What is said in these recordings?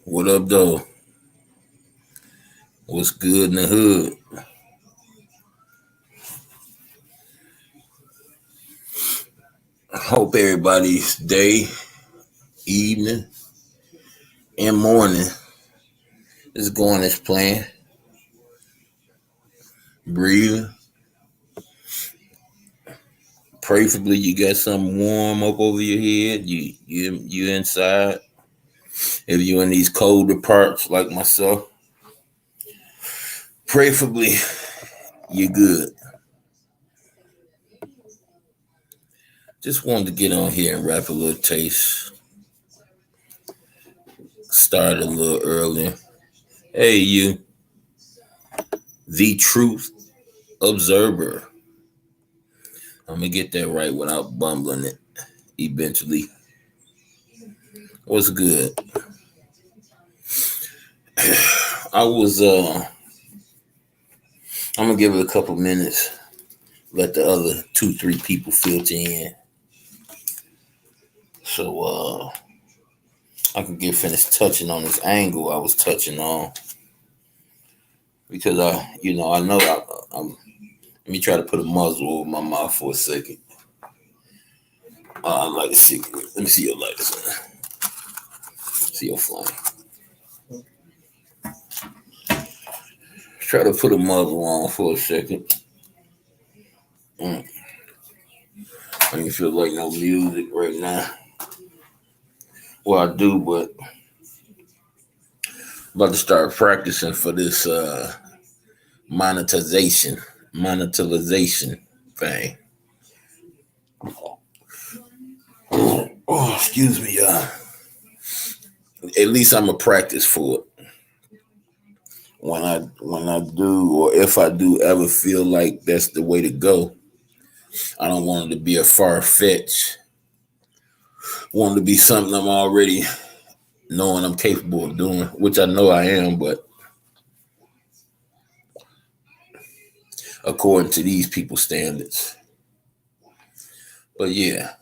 What up, though? What's good in the hood? Hope everybody's day, evening, and morning is going as planned. Breathing. Preferably, you got something warm up over your head. You inside. If you're in these colder parts like myself, preferably you're good. Just wanted to get on here and rap a little taste. Started a little earlier. Hey, you, the truth observer. I'm gonna get that right without bumbling it eventually. What's good? I was I'm gonna give it a couple minutes, let the other 2, 3 people filter in. So I can get finished touching on this angle I was touching on. Because I know I'm let me try to put a muzzle over my mouth for a second. I like a cigarette. Let me see your lighters. See your flame. Try to put a muzzle on for a second. I don't feel like no music right now. Well, I do, but I'm about to start practicing for this monetization thing. Oh, excuse me, y'all. At least I'm a practice for it. When I do, or if I do ever feel like that's the way to go, I don't want it to be a far fetch. Want it to be something I'm already knowing I'm capable of doing, which I know I am, but according to these people's standards. But yeah,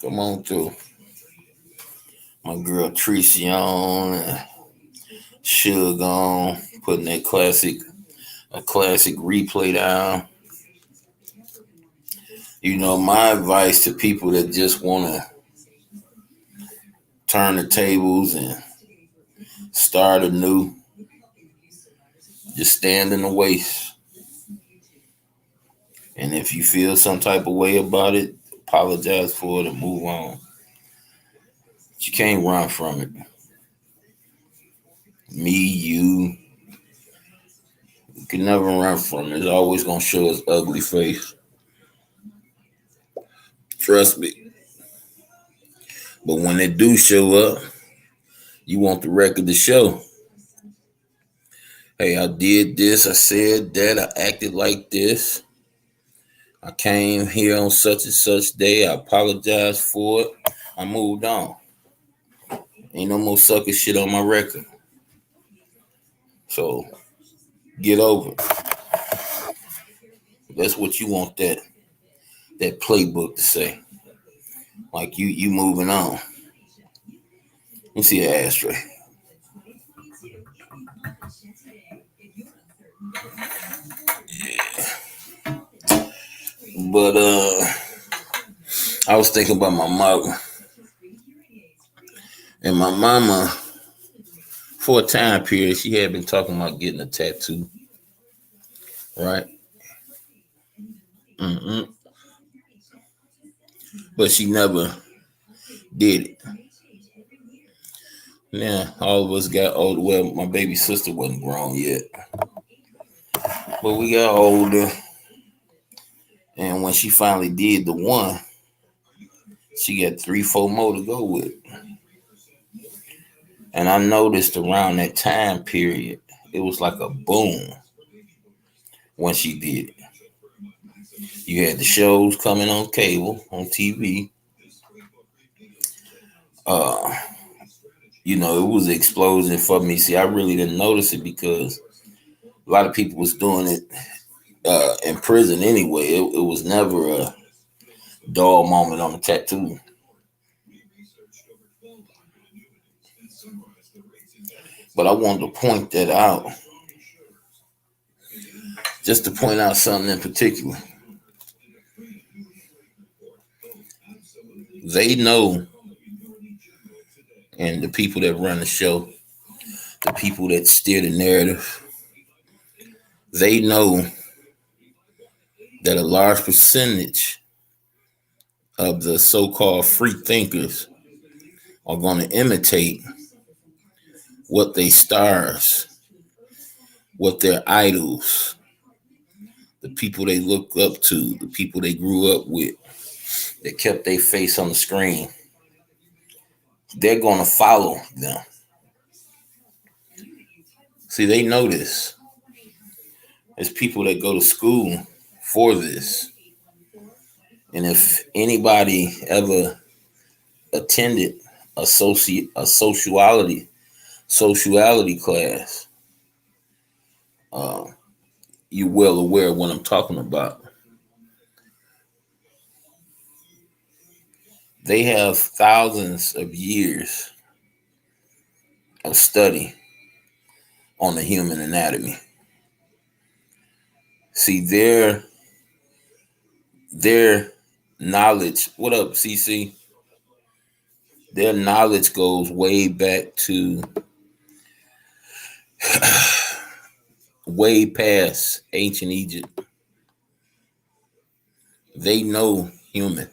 come on through. My girl Tracy on, Suge on, putting that a classic replay down. My advice to people that just want to turn the tables and start anew, just stand in the waist. And if you feel some type of way about it, apologize for it and move on. But you can't run from it. Me, you can never run from it. It's always going to show its ugly face. Trust me. But when it do show up, you want the record to show. Hey, I did this, I said that, I acted like this. I came here on such and such day. I apologized for it. I moved on. Ain't no more sucker shit on my record. So get over it. That's what you want that playbook to say. Like you moving on. Let me see an ashtray. But I was thinking about my mother. And my mama, for a time period, she had been talking about getting a tattoo. Right? Mm-mm. But she never did it. Now, all of us got older. Well, my baby sister wasn't grown yet. But we got older. And when she finally did the one, she got 3, 4 more to go with. And I noticed around that time period, it was like a boom when she did it. You had the shows coming on cable, on TV. Uh, it was an explosion for me. See, I really didn't notice it because a lot of people was doing it in prison anyway. It was never a dull moment on the tattoo. But I wanted to point that out, just to point out something in particular. They know, and the people that run the show, the people that steer the narrative, they know that a large percentage of the so-called free thinkers are going to imitate what they stars, what their idols, the people they look up to, the people they grew up with, that kept their face on the screen. They're going to follow them. See, they know this. There's people that go to school for this. And if anybody ever attended a sociality class, you're well aware of what I'm talking about. They have thousands of years of study on the human anatomy. See, their knowledge, what up, CC? Their knowledge goes way back to way past ancient Egypt. They know human.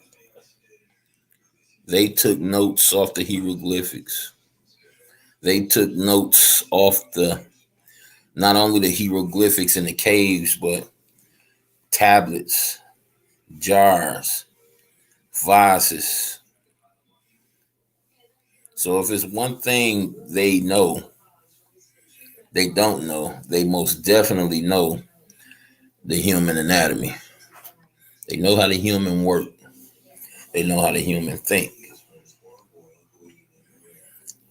They took notes off the hieroglyphics. They took notes off not only the hieroglyphics in the caves, but tablets, jars, vases. So if it's one thing they know, they don't know, they most definitely know the human anatomy. They know how the human work. They know how the human think.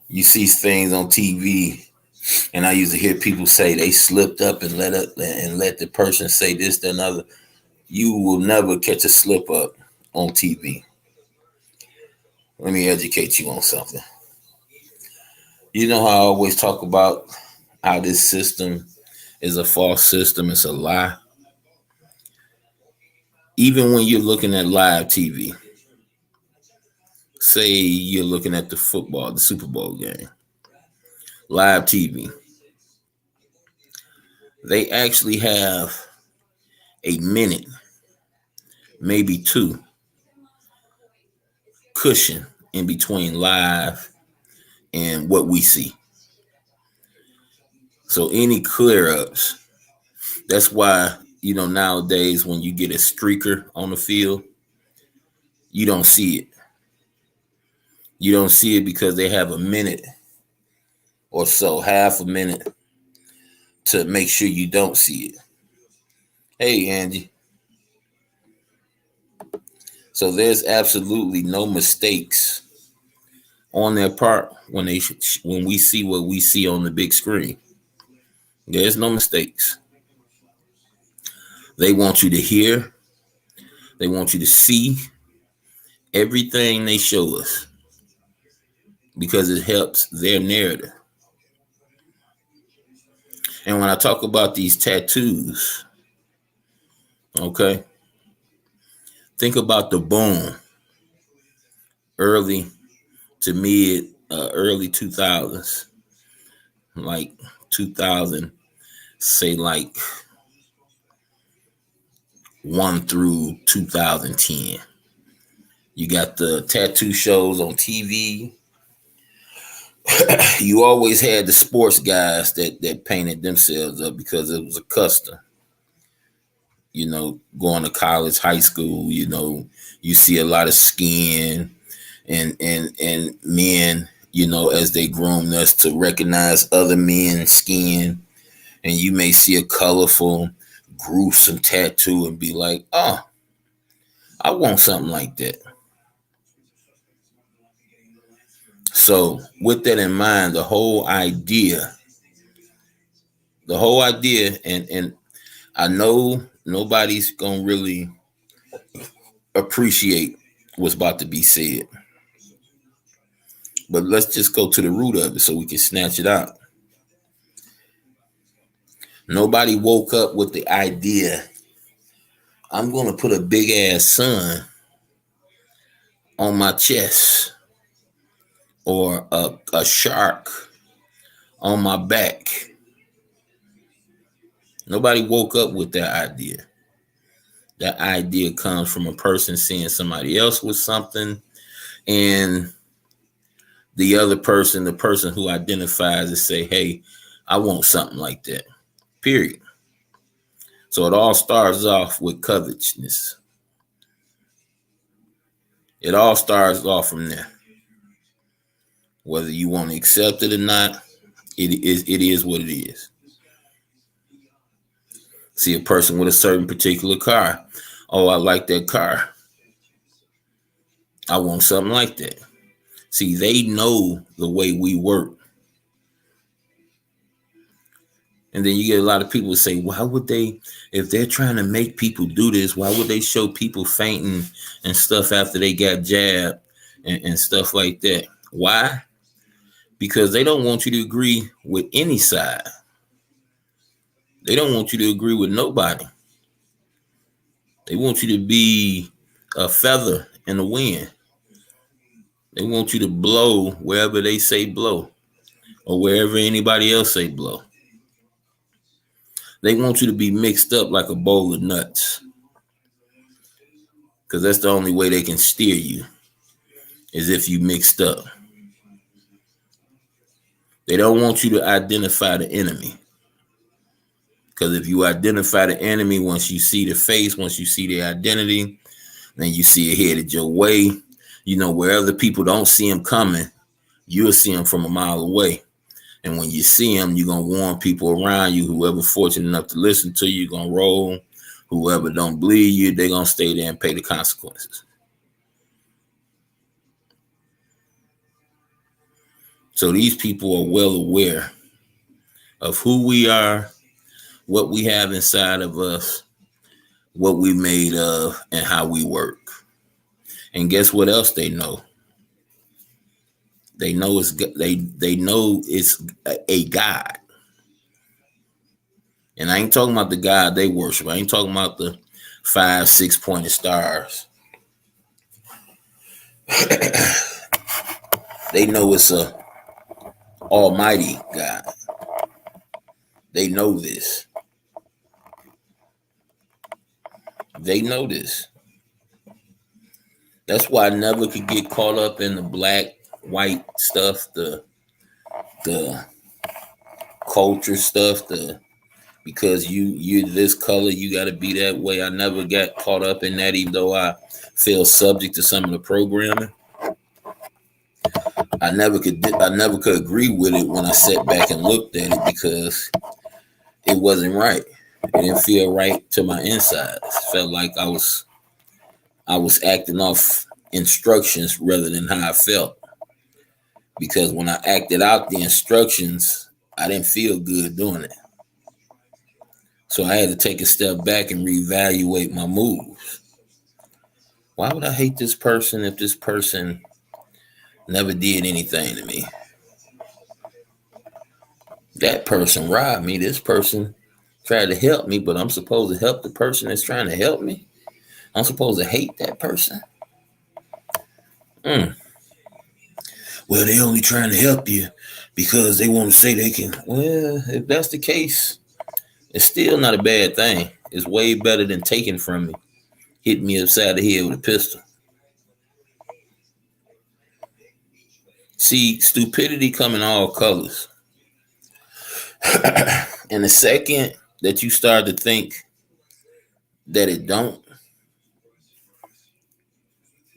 You see things on TV, and I used to hear people say they slipped up and let the person say this, that, another. You will never catch a slip up on TV. Let me educate you on something. You know how I always talk about how this system is a false system, it's a lie. Even when you're looking at live TV, say you're looking at the Super Bowl game, live TV, they actually have a minute, maybe two, cushion in between live and what we see. So any clear ups, that's why, nowadays when you get a streaker on the field, you don't see it. You don't see it because they have a minute or so, half a minute, to make sure you don't see it. Hey, Angie. So there's absolutely no mistakes on their part when we see what we see on the big screen. There's no mistakes. They want you to hear. They want you to see everything they show us because it helps their narrative. And when I talk about these tattoos, okay, think about the boom early to mid early 2000s, like 2000, say like 1 through 2010. You got the tattoo shows on TV. You always had the sports guys that painted themselves up because it was a custom. Going to college, high school, you see a lot of skin and men, as they groom us to recognize other men's skin. And you may see a colorful, gruesome tattoo and be like, oh, I want something like that. So with that in mind, the whole idea, and I know nobody's going to really appreciate what's about to be said. But let's just go to the root of it so we can snatch it out. Nobody woke up with the idea, I'm going to put a big ass sun on my chest or a shark on my back. Nobody woke up with that idea. That idea comes from a person seeing somebody else with something, and the other person, the person who identifies and say, hey, I want something like that, period. So it all starts off with covetousness. It all starts off from there. Whether you want to accept it or not, it is what it is. See a person with a certain particular car. Oh, I like that car. I want something like that. See, they know the way we work. And then you get a lot of people who say, why would they, if they're trying to make people do this, why would they show people fainting and stuff after they got jabbed and stuff like that? Why? Because they don't want you to agree with any side. They don't want you to agree with nobody. They want you to be a feather in the wind. They want you to blow wherever they say blow or wherever anybody else say blow. They want you to be mixed up like a bowl of nuts, because that's the only way they can steer you, is if you mixed up. They don't want you to identify the enemy, because if you identify the enemy, once you see the face, once you see the identity, then you see it headed your way. You know, where other people don't see him coming, you'll see him from a mile away. And when you see him, you're going to warn people around you. Whoever fortunate enough to listen to you, going to roll. Whoever don't believe you, they're going to stay there and pay the consequences. So these people are well aware of who we are, what we have inside of us, what we made of, and how we work. And guess what else they know? They know it's a God. And I ain't talking about the God they worship. I ain't talking about the 5-6 pointed stars. They know it's a almighty God. They know this. They know this. That's why I never could get caught up in the black, white stuff, the culture stuff, because you're this color, you got to be that way. I never got caught up in that, even though I feel subject to some of the programming. I never could agree with it when I sat back and looked at it, because it wasn't right. It didn't feel right to my insides. It felt like I was acting off instructions rather than how I felt. Because when I acted out the instructions, I didn't feel good doing it. So I had to take a step back and reevaluate my moves. Why would I hate this person if this person never did anything to me? That person robbed me. This person tried to help me, but I'm supposed to help the person that's trying to help me? I'm supposed to hate that person? Well, they only trying to help you because they want to say they can. Well, if that's the case, it's still not a bad thing. It's way better than taking from me, hitting me upside the head with a pistol. See, stupidity come in all colors. And the second that you start to think that it don't,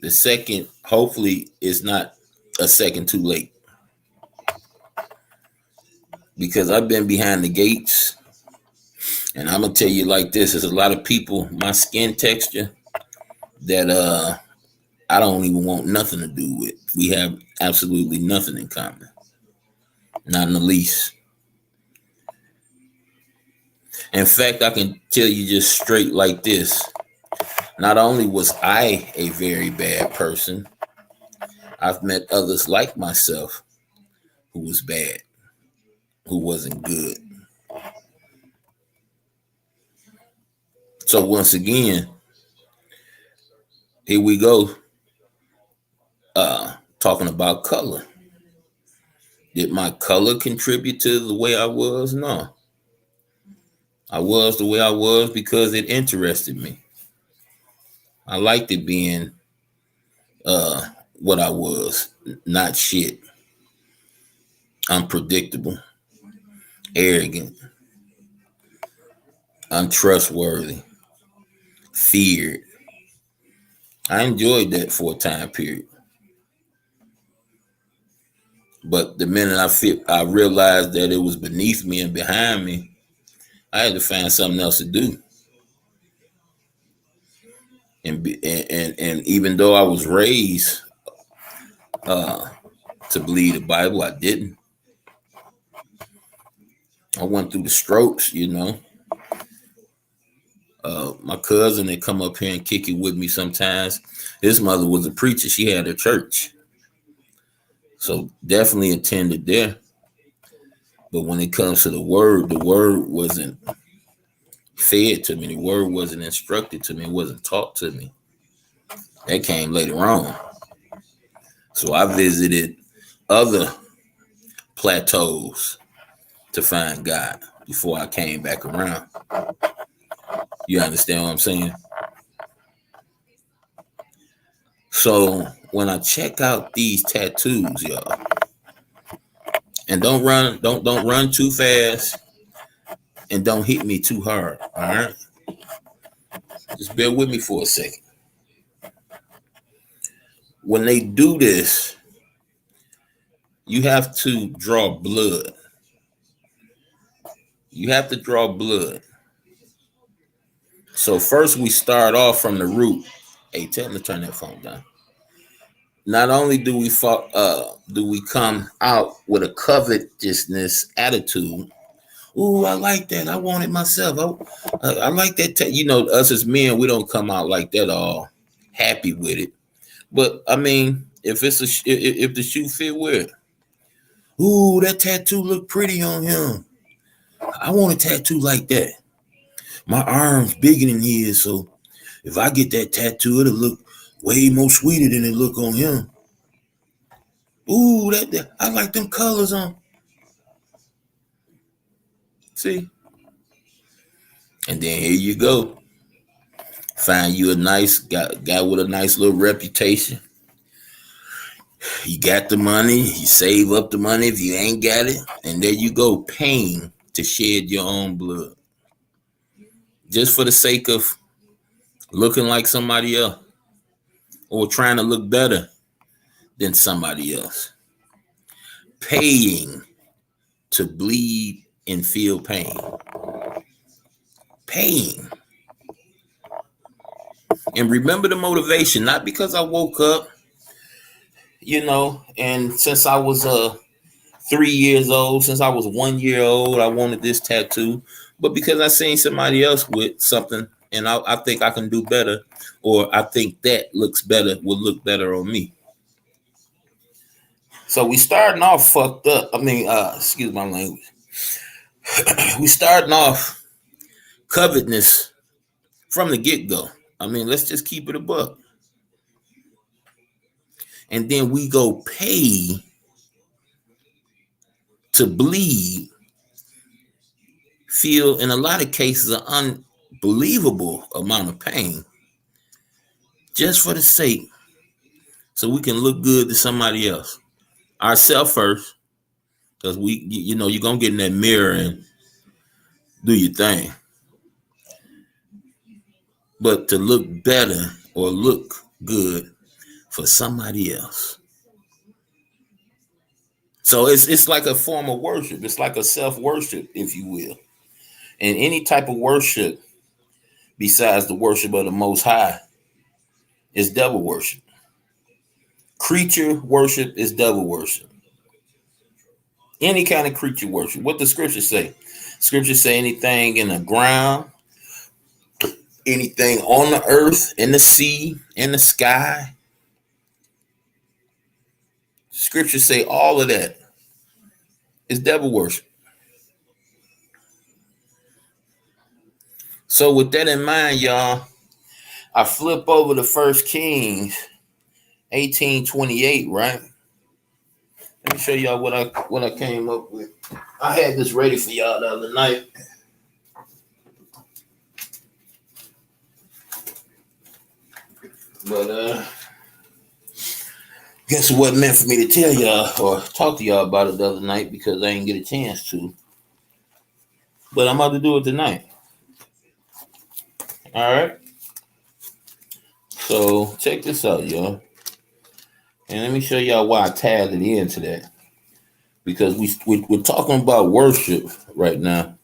the second, hopefully, is not a second too late. Because I've been behind the gates, and I'm gonna tell you like this: there's a lot of people, my skin texture, that I don't even want nothing to do with. We have absolutely nothing in common, not in the least. In fact, I can tell you just straight like this: not only was I a very bad person, I've met others like myself who was bad, who wasn't good. So once again, here we go, talking about color. Did my color contribute to the way I was? No. I was the way I was because it interested me. I liked it being what I was, not shit. Unpredictable, arrogant, untrustworthy, feared. I enjoyed that for a time period. But the minute I realized that it was beneath me and behind me, I had to find something else to do. And even though I was raised to believe the Bible, I didn't. I went through the strokes, you know. My cousin that come up here and kick it with me sometimes. His mother was a preacher. She had a church. So definitely attended there. But when it comes to the word wasn't fed to me. The word wasn't instructed to me. It wasn't taught to me. That came later on. So I visited other plateaus to find God before I came back around. You understand what I'm saying? So when I check out these tattoos, y'all, and don't run too fast, and don't hit me too hard. All right, just bear with me for a second. When they do this, you have to draw blood. You have to draw blood. So first we start off from the root. Hey, tell me to turn that phone down. Not only do we come out with a covetousness attitude. Ooh, I like that. I want it myself. I like that. You know, us as men, we don't come out like that all happy with it. But I mean, if the shoe fit, wear it. Ooh, that tattoo look pretty on him. I want a tattoo like that. My arm's bigger than his, so if I get that tattoo, it'll look way more sweeter than it look on him. Ooh, that I like them colors on. See? And then here you go. Find you a nice guy with a nice little reputation. You got the money, you save up the money if you ain't got it, and there you go, paying to shed your own blood. Just for the sake of looking like somebody else or trying to look better than somebody else. Paying to bleed and feel pain. Paying. And remember the motivation, not because I woke up, you know, and since I was 3 years old, since I was 1 year old, I wanted this tattoo, but because I seen somebody else with something and I think I can do better, or I think that will look better on me. So we starting off fucked up. I mean, excuse my language. We starting off covetousness from the get-go. I mean, let's just keep it a buck. And then we go pay to bleed, feel in a lot of cases an unbelievable amount of pain just for the sake so we can look good to somebody else. Ourselves first, because you're going to get in that mirror and do your thing. But to look better or look good for somebody else. So it's like a form of worship. It's like a self-worship, if you will. And any type of worship besides the worship of the Most High is devil worship. Creature worship is devil worship. Any kind of creature worship. What the scriptures say? Scriptures say anything in the ground, anything on the earth, in the sea, in the sky. Scripture say all of that is devil worship. So with that in mind, y'all, I flip over to 1 Kings 18:28, right? Let me show y'all what I came up with. I had this ready for y'all the other night. But guess it wasn't meant for me to tell y'all or talk to y'all about it the other night because I didn't get a chance to. But I'm about to do it tonight. All right. So check this out, y'all. And let me show y'all why I tied it into that. Because we're talking about worship right now.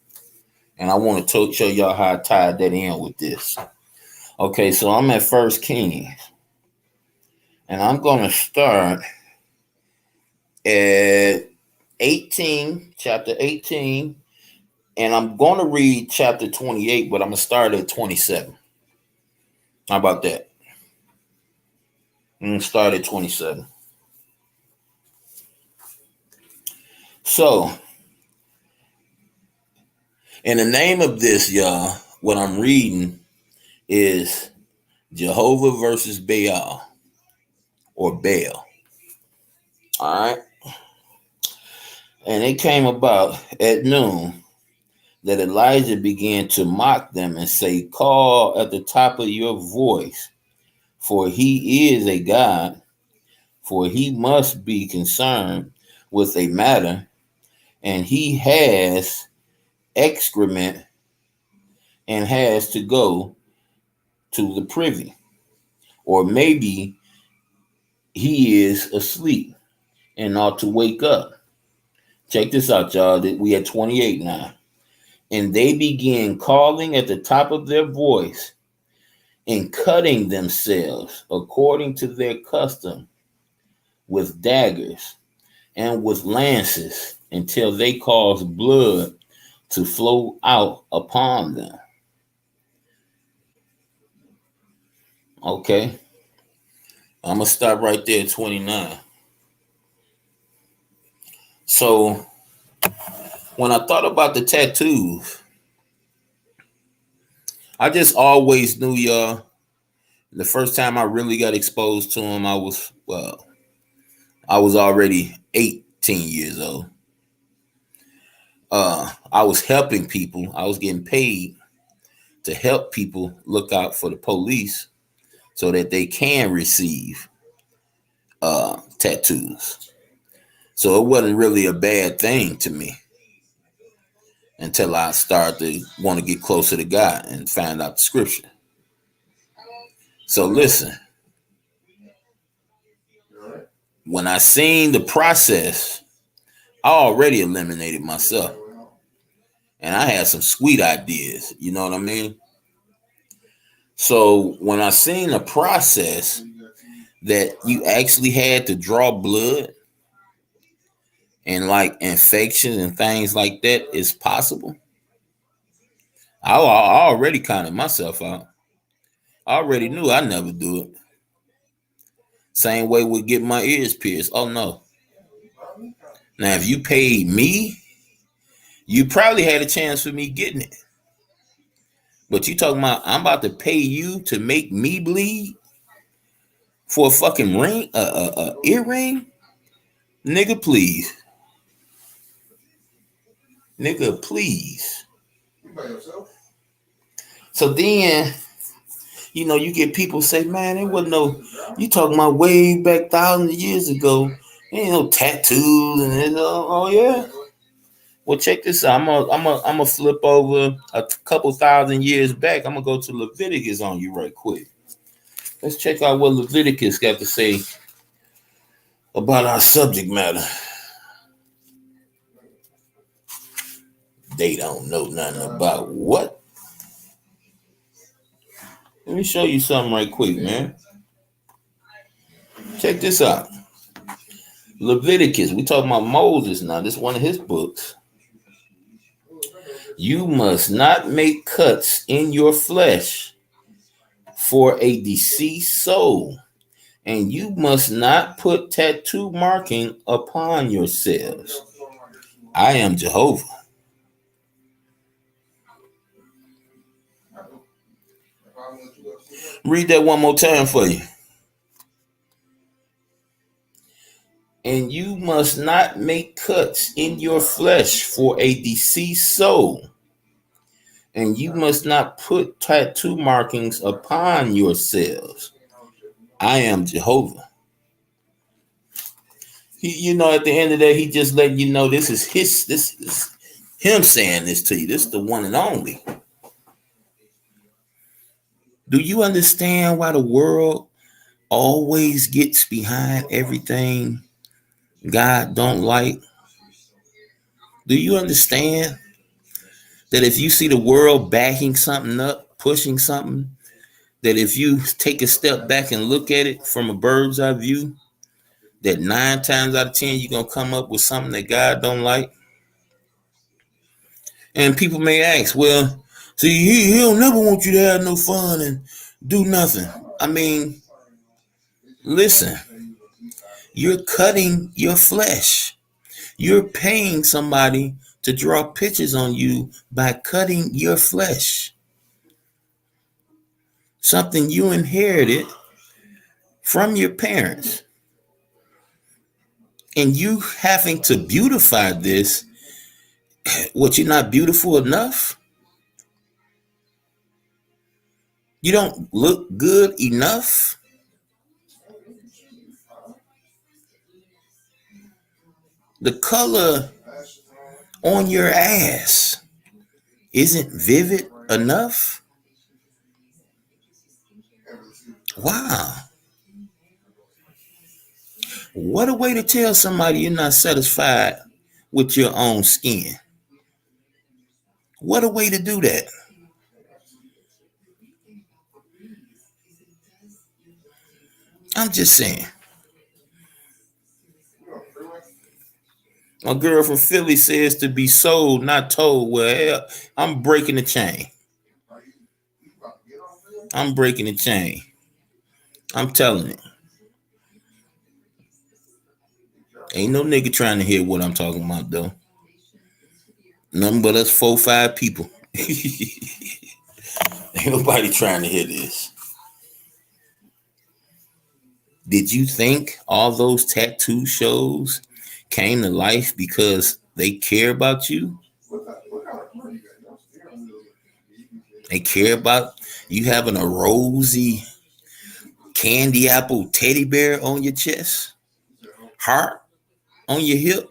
And I want to show y'all how I tied that in with this. Okay, so I'm at 1 Kings. And I'm going to start at 18, chapter 18. And I'm going to read chapter 28, but I'm going to start at 27. How about that? I'm going to start at 27. So, in the name of this, y'all, what I'm reading is Jehovah versus Baal or Baal. All right. And it came about at noon that Elijah began to mock them and say, call at the top of your voice, for he is a God, for he must be concerned with a matter, and he has excrement and has to go to the privy. Or maybe he is asleep and ought to wake up. Check this out, y'all. We at 28 now. And they began calling at the top of their voice and cutting themselves according to their custom with daggers and with lances until they caused blood to flow out upon them. Okay. I'm going to stop right there at 29. So when I thought about the tattoos, I just always knew, y'all, the first time I really got exposed to them, I was already 18 years old. I was helping people. I was getting paid to help people look out for the police so that they can receive tattoos. So it wasn't really a bad thing to me until I started to want to get closer to God and find out the scripture. So listen, when I seen the process, I already eliminated myself. And I had some sweet ideas, you know what I mean? So when I seen the process that you actually had to draw blood and like infections and things like that is possible, I already counted myself out. I already knew I'd never do it. Same way with getting my ears pierced. Oh no. Now, if you paid me, you probably had a chance for me getting it. But you talking about I'm about to pay you to make me bleed for a fucking ring, earring? Nigga, please. Nigga, please. So then, you know, you get people say, man, it wasn't no, you talking about way back thousands of years ago. There ain't no tattoos and oh yeah. Well, check this out. I'm gonna flip over a couple thousand years back. I'm gonna go to Leviticus on you right quick. Let's check out what Leviticus got to say about our subject matter. They don't know nothing about what? Let me show you something right quick, man. Check this out. Leviticus. We talking about Moses now. This is one of his books. You must not make cuts in your flesh for a deceased soul And you must not put tattoo marking upon yourselves. I am Jehovah. Read that one more time for you. And you must not make cuts in your flesh for a deceased soul. And you must not put tattoo markings upon yourselves. I am Jehovah. At the end of the day, he just letting you know this is him saying this to you. This is the one and only. Do you understand why the world always gets behind everything God don't like? Do you understand that if you see the world backing something up, pushing something, that if you take a step back and look at it from a bird's eye view, that 9 times out of 10 you're gonna come up with something that God don't like? And people may ask, well, see, he'll never want you to have no fun and do nothing. I mean, listen, you're cutting your flesh. You're paying somebody to draw pictures on you by cutting your flesh. Something you inherited from your parents. And you having to beautify this. What, you're not beautiful enough? You don't look good enough? The color on your ass isn't vivid enough? Wow. What a way to tell somebody you're not satisfied with your own skin. What a way to do that. I'm just saying. A girl from Philly says to be sold, not told. Well, I'm breaking the chain. I'm breaking the chain. I'm telling it. Ain't no nigga trying to hear what I'm talking about, though. Nothing but us 4-5 people. Ain't nobody trying to hear this. Did you think all those tattoo shows came to life because they care about you? They care about you having a rosy candy apple teddy bear on your chest? Heart on your hip?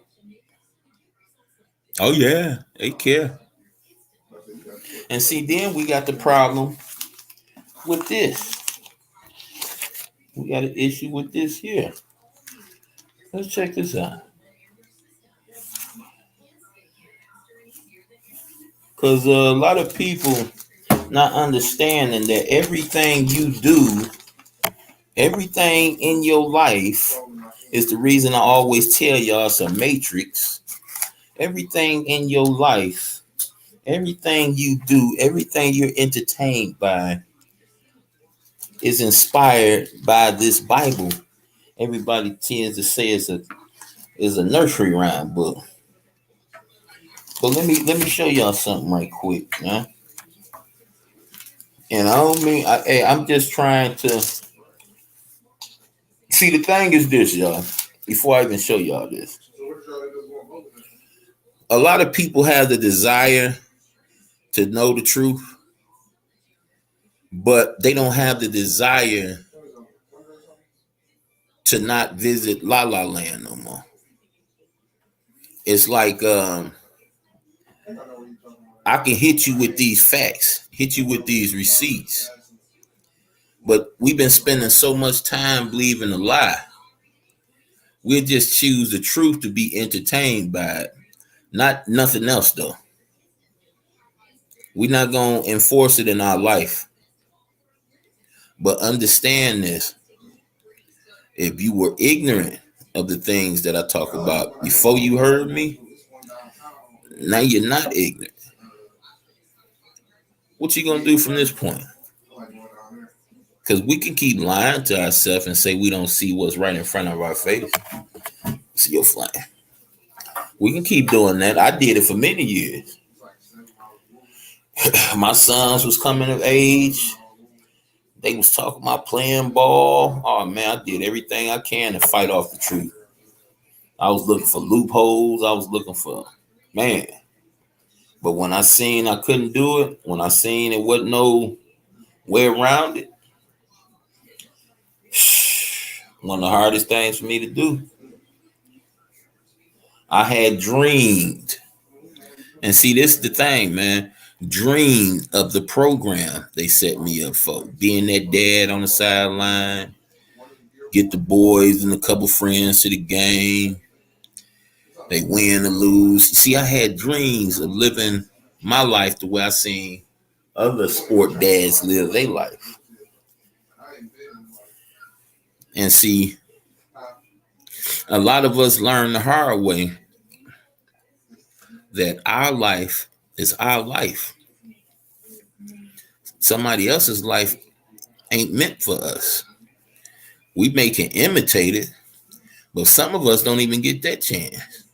Oh yeah, they care. And see, then we got the problem with this. We got an issue with this here. Let's check this out. Because a lot of people not understanding that everything you do, everything in your life is the reason I always tell y'all it's a matrix. Everything in your life, everything you do, everything you're entertained by is inspired by this Bible. Everybody tends to say it's a nursery rhyme book. But let me show y'all something right quick, man. And I don't mean I'm just trying to see. The thing is this, y'all. Before I even show y'all this, a lot of people have the desire to know the truth, but they don't have the desire to not visit La La Land no more. It's like I can hit you with these facts, hit you with these receipts, but we've been spending so much time believing a lie. We'll just choose the truth to be entertained by it, not nothing else though. We're not gonna enforce it in our life. But understand this. If you were ignorant of the things that I talk about before you heard me, now you're not ignorant. What you gonna do from this point? Because we can keep lying to ourselves and say we don't see what's right in front of our face. See your flame. We can keep doing that. I did it for many years. My sons was coming of age. They was talking about playing ball. Oh man, I did everything I can to fight off the truth. I was looking for loopholes. I was looking for, man. But when I seen I couldn't do it, when I seen it wasn't no way around it, one of the hardest things for me to do. I had dreamed. And see, this is the thing, man. Dreamed of the program they set me up for. Being that dad on the sideline, get the boys and a couple friends to the game. They win or lose. See, I had dreams of living my life the way I seen other sport dads live their life. And see, a lot of us learn the hard way that our life is our life. Somebody else's life ain't meant for us. We may can imitate it, but some of us don't even get that chance.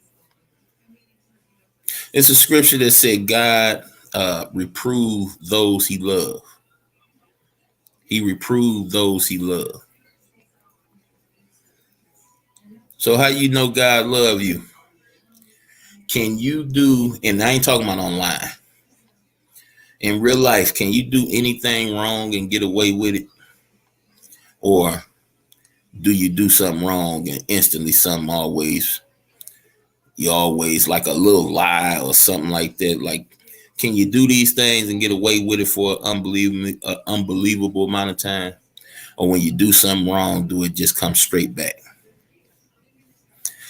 It's a scripture that said God reprove those he loved. He reproved those he loved. So how you know God love you? Can you do, and I ain't talking about online, in real life, can you do anything wrong and get away with it? Or do you do something wrong and instantly you always like a little lie or something like that? Like, can you do these things and get away with it for an unbelievable amount of time? Or when you do something wrong, do it just come straight back?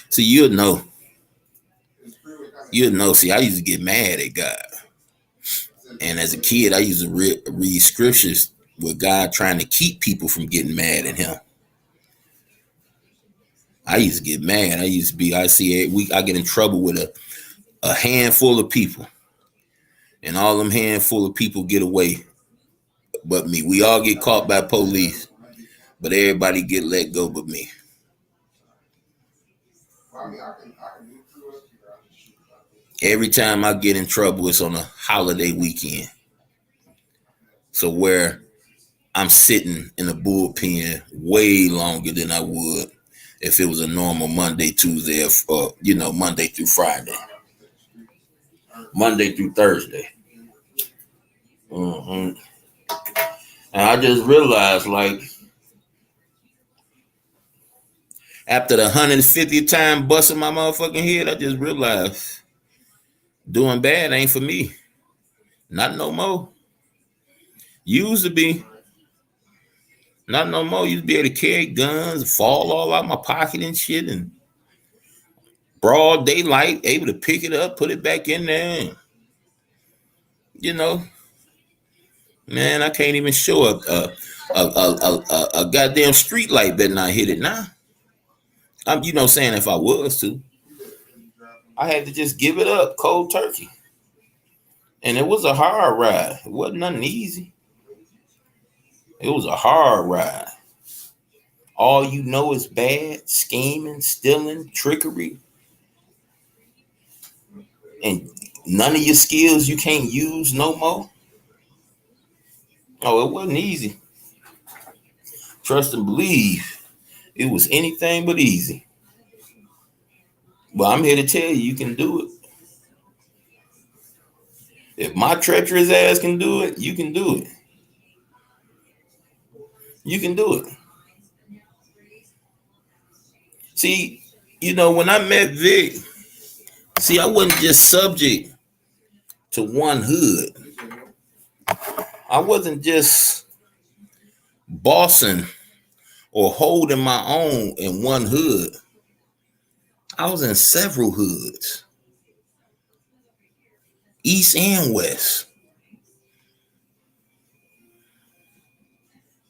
See, you'll know. See, I used to get mad at God. And as a kid, I used to read scriptures with God trying to keep people from getting mad at him. I used to get mad. I get in trouble with a handful of people. And all them handful of people get away but me. We all get caught by police, but everybody get let go but me. Every time I get in trouble, it's on a holiday weekend. So where I'm sitting in a bullpen way longer than I would if it was a normal Monday, Tuesday, or Monday through Friday, Monday through Thursday. And I just realized, like, after the 150th time busting my motherfucking head, I just realized doing bad ain't for me. Not no more. Used to be. Not no more. Used to be able to carry guns, fall all out my pocket and shit, and broad daylight, able to pick it up, put it back in there. And, man, I can't even show a goddamn street light better not hit it now. I'm, saying if I was to, I had to just give it up cold turkey. And it was a hard ride. It wasn't nothing easy. It was a hard ride. All you know is bad, scheming, stealing, trickery. And none of your skills you can't use no more. Oh, it wasn't easy. Trust and believe. It was anything but easy. But I'm here to tell you can do it. If my treacherous ass can do it, you can do it. You can do it. See, when I met Vic, I wasn't just subject to one hood. I wasn't just bossing or holding my own in one hood. I was in several hoods, east and west.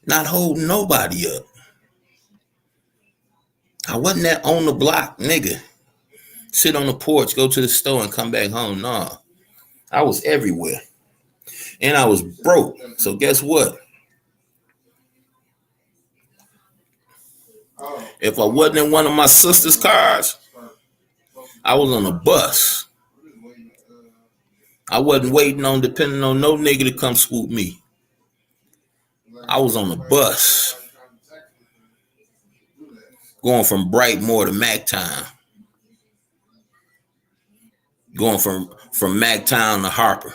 Not holding nobody up. I wasn't that on the block nigga. Sit on the porch, go to the store, and come back home. Nah, I was everywhere. And I was broke. So guess what? If I wasn't in one of my sister's cars, I was on a bus. I wasn't waiting on, depending on no nigga to come swoop me. I was on a bus going from Brightmoor to Mactown. Going from Mactown to Harper.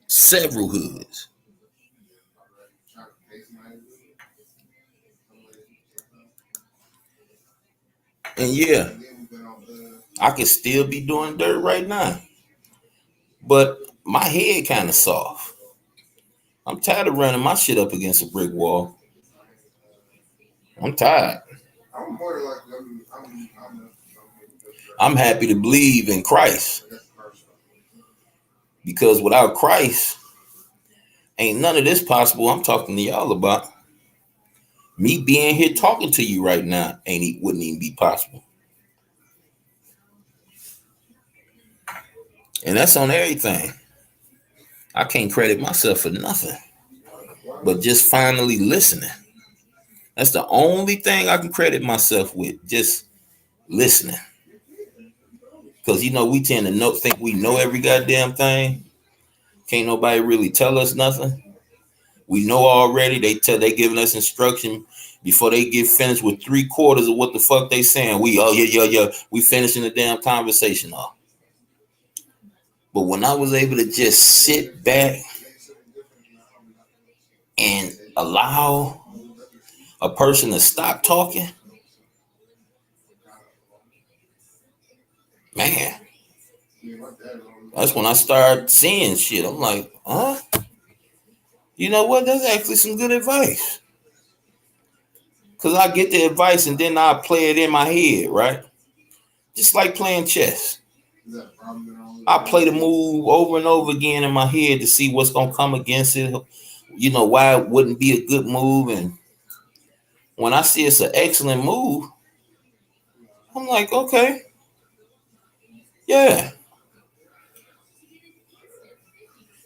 Several hoods. And yeah, I could still be doing dirt right now. But my head kind of soft. I'm tired of running my shit up against a brick wall. I'm tired. I'm happy to believe in Christ. Because without Christ, ain't none of this possible. I'm talking to y'all about. Me being here talking to you right now wouldn't even be possible. And that's on everything. I can't credit myself for nothing. But just finally listening. That's the only thing I can credit myself with. Just listening. Because we tend to think we know every goddamn thing. Can't nobody really tell us nothing. We know already. They giving us instruction before they get finished with 3/4 of what the fuck they saying. We finishing the damn conversation off. But when I was able to just sit back and allow a person to stop talking, man, that's when I started seeing shit. I'm like, huh? You know what? That's actually some good advice. Because I get the advice and then I play it in my head, right? Just like playing chess. I play the move over and over again in my head to see what's going to come against it. Why it wouldn't be a good move. And when I see it's an excellent move, I'm like, okay, yeah.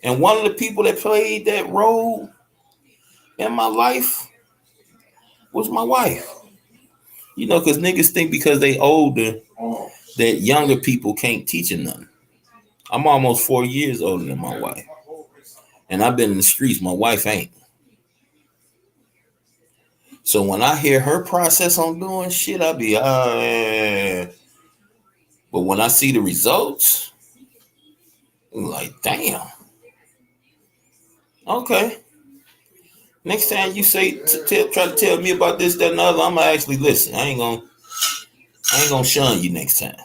And one of the people that played that role in my life was my wife. Because niggas think because they older that younger people can't teach them nothing. I'm almost 4 years older than my wife. And I've been in the streets. My wife ain't. So when I hear her process on doing shit, I'll be, But when I see the results, I'm like, damn. Okay. Next time you say, try to tell me about this, that, and the other, I'm gonna actually listen. I ain't gonna shun you next time.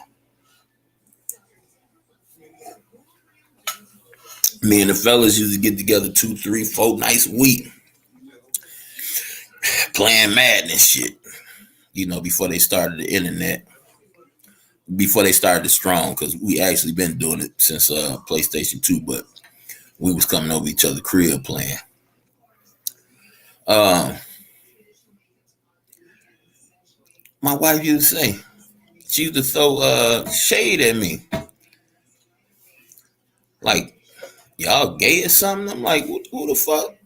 Me and the fellas used to get together 2, 3, 4 nights a week, playing Madden and shit. Before they started the internet, before they started the Strong, because we actually been doing it since PlayStation 2, but we was coming over each other's crib playing. My wife used to say, she used to throw shade at me. Like, y'all gay or something? I'm like, who the fuck?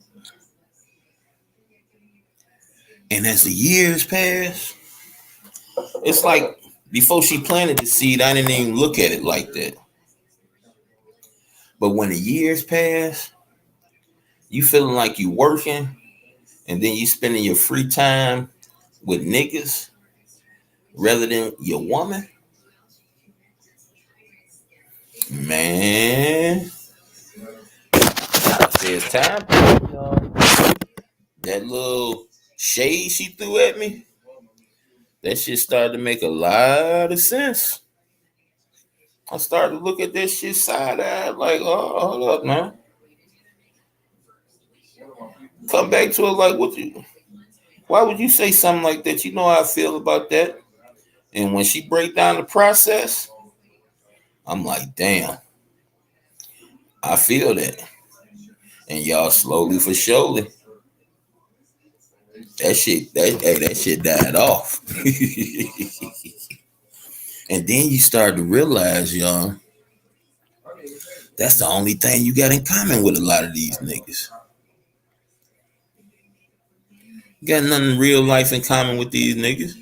And as the years pass, it's like before she planted the seed, I didn't even look at it like that. But when the years pass, you feeling like you working, and then you spending your free time with niggas rather than your woman. Man, I say it's time. That little shade she threw at me, that shit started to make a lot of sense. I started to look at this shit side-eyed like, oh, hold up, man. Come back to it like, why would you say something like that? You know how I feel about that. And when she break down the process, I'm like, damn, I feel that. And y'all slowly for surely, that shit died off. And then you start to realize, y'all, that's the only thing you got in common with a lot of these niggas. Got nothing in real life in common with these niggas.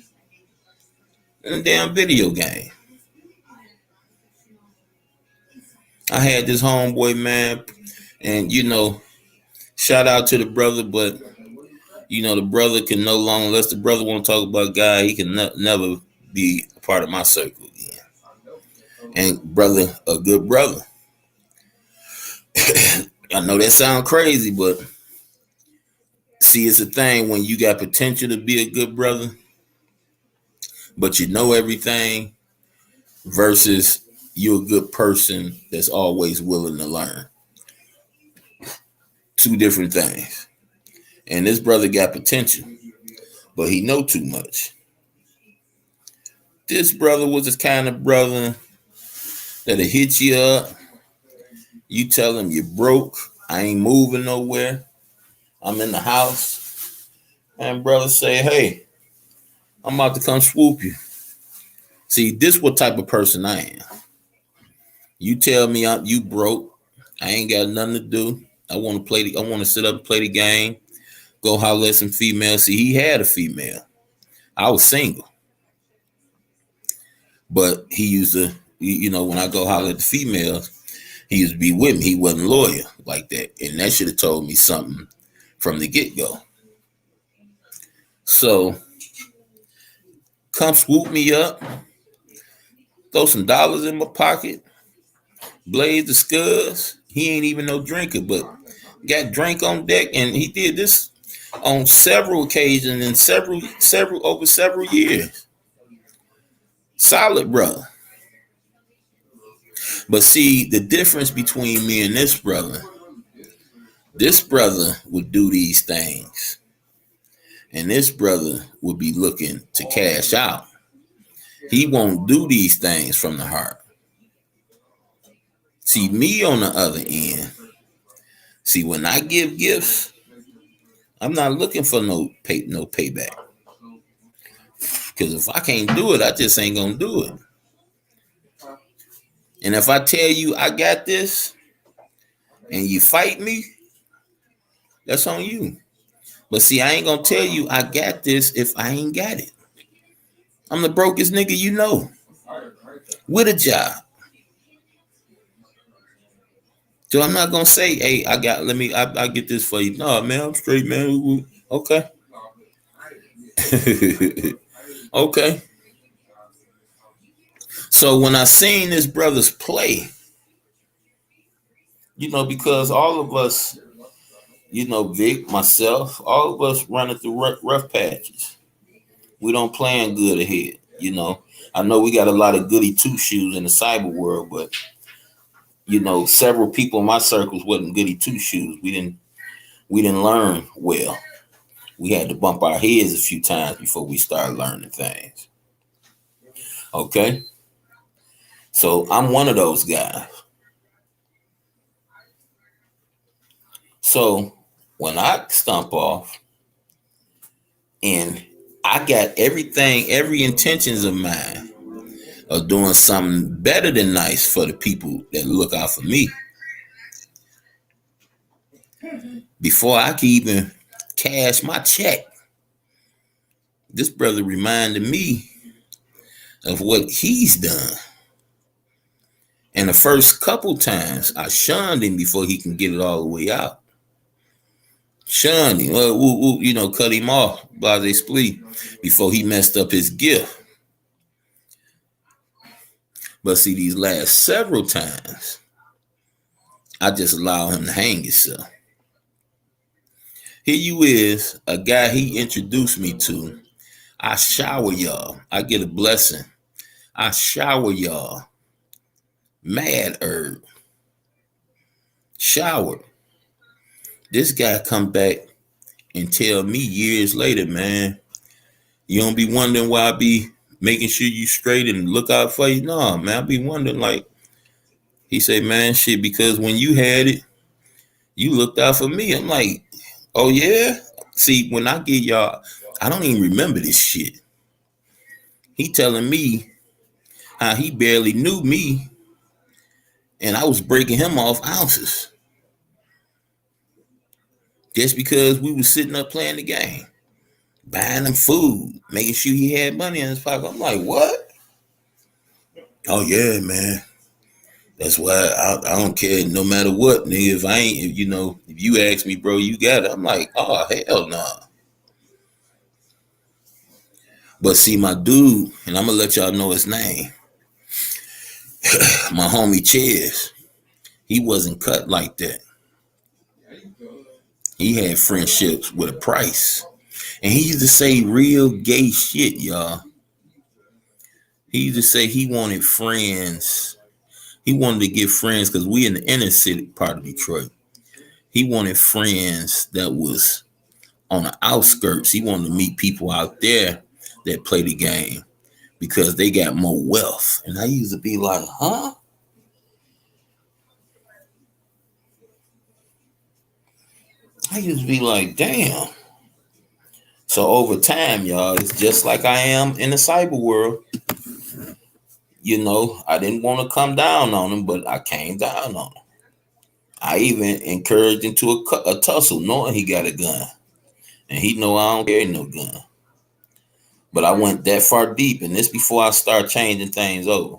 In a damn video game. I had this homeboy, man, and shout out to the brother, but the brother can no longer, unless the brother want to talk about God, he can never be a part of my circle again. And brother, a good brother. I know that sounds crazy, but see, it's a thing when you got potential to be a good brother, but you know everything, versus you're a good person that's always willing to learn. Two different things. And this brother got potential, but he know too much. This brother was the kind of brother that'll hit you up. You tell him you're broke. I ain't moving nowhere. I'm in the house. And brother say, hey, I'm about to come swoop you. See, this what type of person I am. You tell me you broke. I ain't got nothing to do. I want to sit up and play the game. Go holler at some females. See, he had a female. I was single. But he used to, when I go holler at the females, he used to be with me. He wasn't loyal like that. And that should have told me something from the get-go. So, come swoop me up. Throw some dollars in my pocket. Blaze the scuds. He ain't even no drinker, but got drink on deck. And he did this on several occasions and over several years. Solid brother. But see, the difference between me and this brother would do these things. And this brother would be looking to cash out. He won't do these things from the heart. See, me on the other end, see, when I give gifts, I'm not looking for no payback. Because if I can't do it, I just ain't going to do it. And if I tell you I got this and you fight me, that's on you. But see, I ain't going to tell you I got this if I ain't got it. I'm the brokest nigga you know. With a job. So I'm not going to say, hey, I get this for you. No, man, I'm straight, man. Okay. Okay. So when I seen this brothers play, because all of us, Vic, myself, all of us running through rough patches. We don't plan good ahead, I know we got a lot of goody two shoes in the cyber world, but several people in my circles wasn't goody two shoes. We didn't learn well. We had to bump our heads a few times before we started learning things. Okay? So I'm one of those guys. So when I stump off and I got every intentions of mine of doing something better than nice for the people that look out for me, before I could even cash my check, this brother reminded me of what he's done. And the first couple times I shunned him before he can get it all the way out. Shunned him, cut him off, blase splee, before he messed up his gift. But see, these last several times, I just allow him to hang himself. Here you is, a guy he introduced me to. I shower y'all. I get a blessing. I shower y'all. Mad herb. Shower. This guy come back and tell me years later, man, you don't be wondering why I be making sure you straight and look out for you. No, man, I be wondering, like, he say, man, shit, because when you had it, you looked out for me. I'm like, oh yeah? See, when I get y'all, I don't even remember this shit. He telling me how he barely knew me and I was breaking him off ounces. Just because we was sitting up playing the game. buying him food, making sure he had money in his pocket. I'm like, what? Oh yeah, man. That's why I don't care no matter what, nigga. If I ain't, if you ask me, bro, you got it. I'm like, oh hell no. Nah. But see, my dude, and I'm gonna let y'all know his name. My homie Chaz, he wasn't cut like that. He had friendships with a price. And he used to say real gay shit, y'all. He used to say he wanted friends. He wanted to get friends because we in the inner city part of Detroit. He wanted friends that was on the outskirts. He wanted to meet people out there that play the game because they got more wealth. And I used to be like, huh? I used to be like, damn. So over time, y'all, it's just like I am in the cyber world. I didn't want to come down on him, but I came down on him. I even encouraged him to a tussle, knowing he got a gun. And he know I don't carry no gun. But I went that far deep, and this before I start changing things over.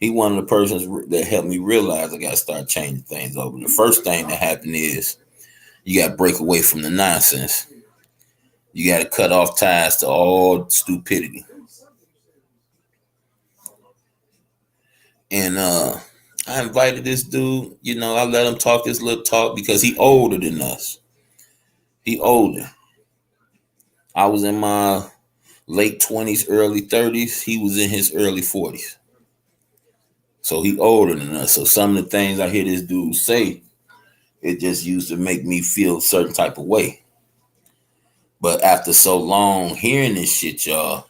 He one of the persons that helped me realize I got to start changing things over. The first thing that happened is you got to break away from the nonsense. You got to cut off ties to all stupidity. And I invited this dude, I let him talk his little talk because he older than us. He older. I was in my late 20s, early 30s. He was in his early 40s. So he older than us. So some of the things I hear this dude say, it just used to make me feel a certain type of way. But after so long hearing this shit, y'all,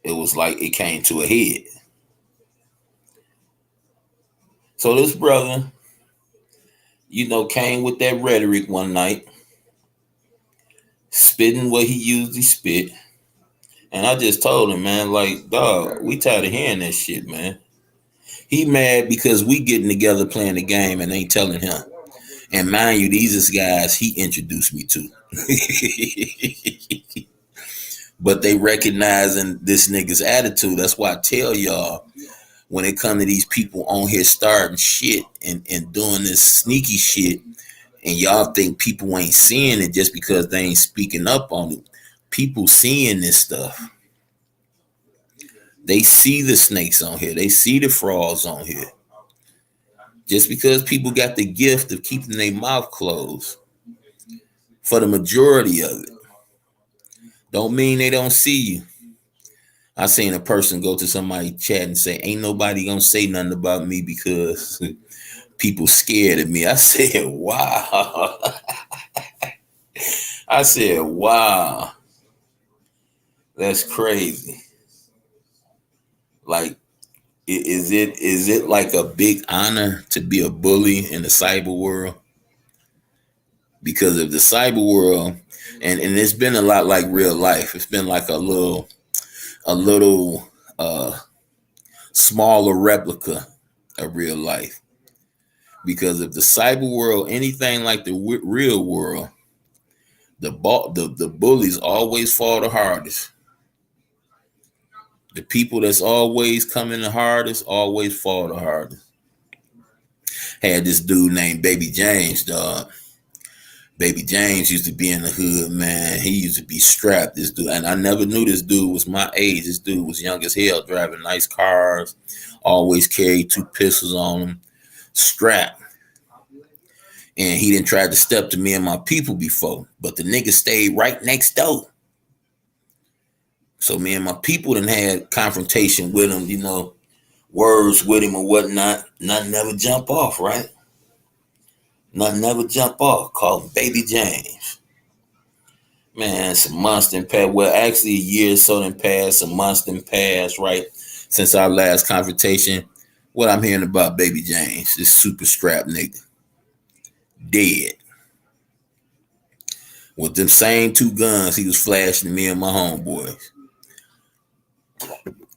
it was like it came to a head. So this brother, came with that rhetoric one night, spitting what he usually spit. And I just told him, man, like, dog, we tired of hearing that shit, man. He mad because we getting together playing the game and ain't telling him. And mind you, these is guys he introduced me to. But they recognizing this nigga's attitude. That's why I tell y'all, when it come to these people on here starting shit and doing this sneaky shit, and y'all think people ain't seeing it just because they ain't speaking up on it. People seeing this stuff. They see the snakes on here. They see the frauds on here. Just because people got the gift of keeping their mouth closed, for the majority of it, don't mean they don't see you. I seen a person go to somebody chat and say, ain't nobody gonna say nothing about me because people scared of me. I said, wow. I said, wow. That's crazy. Like, is it like a big honor to be a bully in the cyber world? Because of the cyber world, and it's been a lot like real life. It's been like a little smaller replica of real life. Because of the cyber world, anything like the real world, the bullies always fall the hardest. The people that's always coming the hardest always fall the hardest. Had this dude named Baby James, dog. Baby James used to be in the hood, man. He used to be strapped, this dude. And I never knew this dude was my age. This dude was young as hell, driving nice cars, always carried 2 pistols on him, strapped. And he didn't try to step to me and my people before, but the nigga stayed right next door. So me and my people done had confrontation with him, words with him or whatnot. Nothing never jump off, right? Nothing never jump off. Call him Baby James. Man, some months done passed. Well, actually a year or so done passed. Some months done passed, right? Since our last confrontation. What I'm hearing about Baby James, this super strapped nigga. Dead. With them same 2 guns he was flashing me and my homeboys.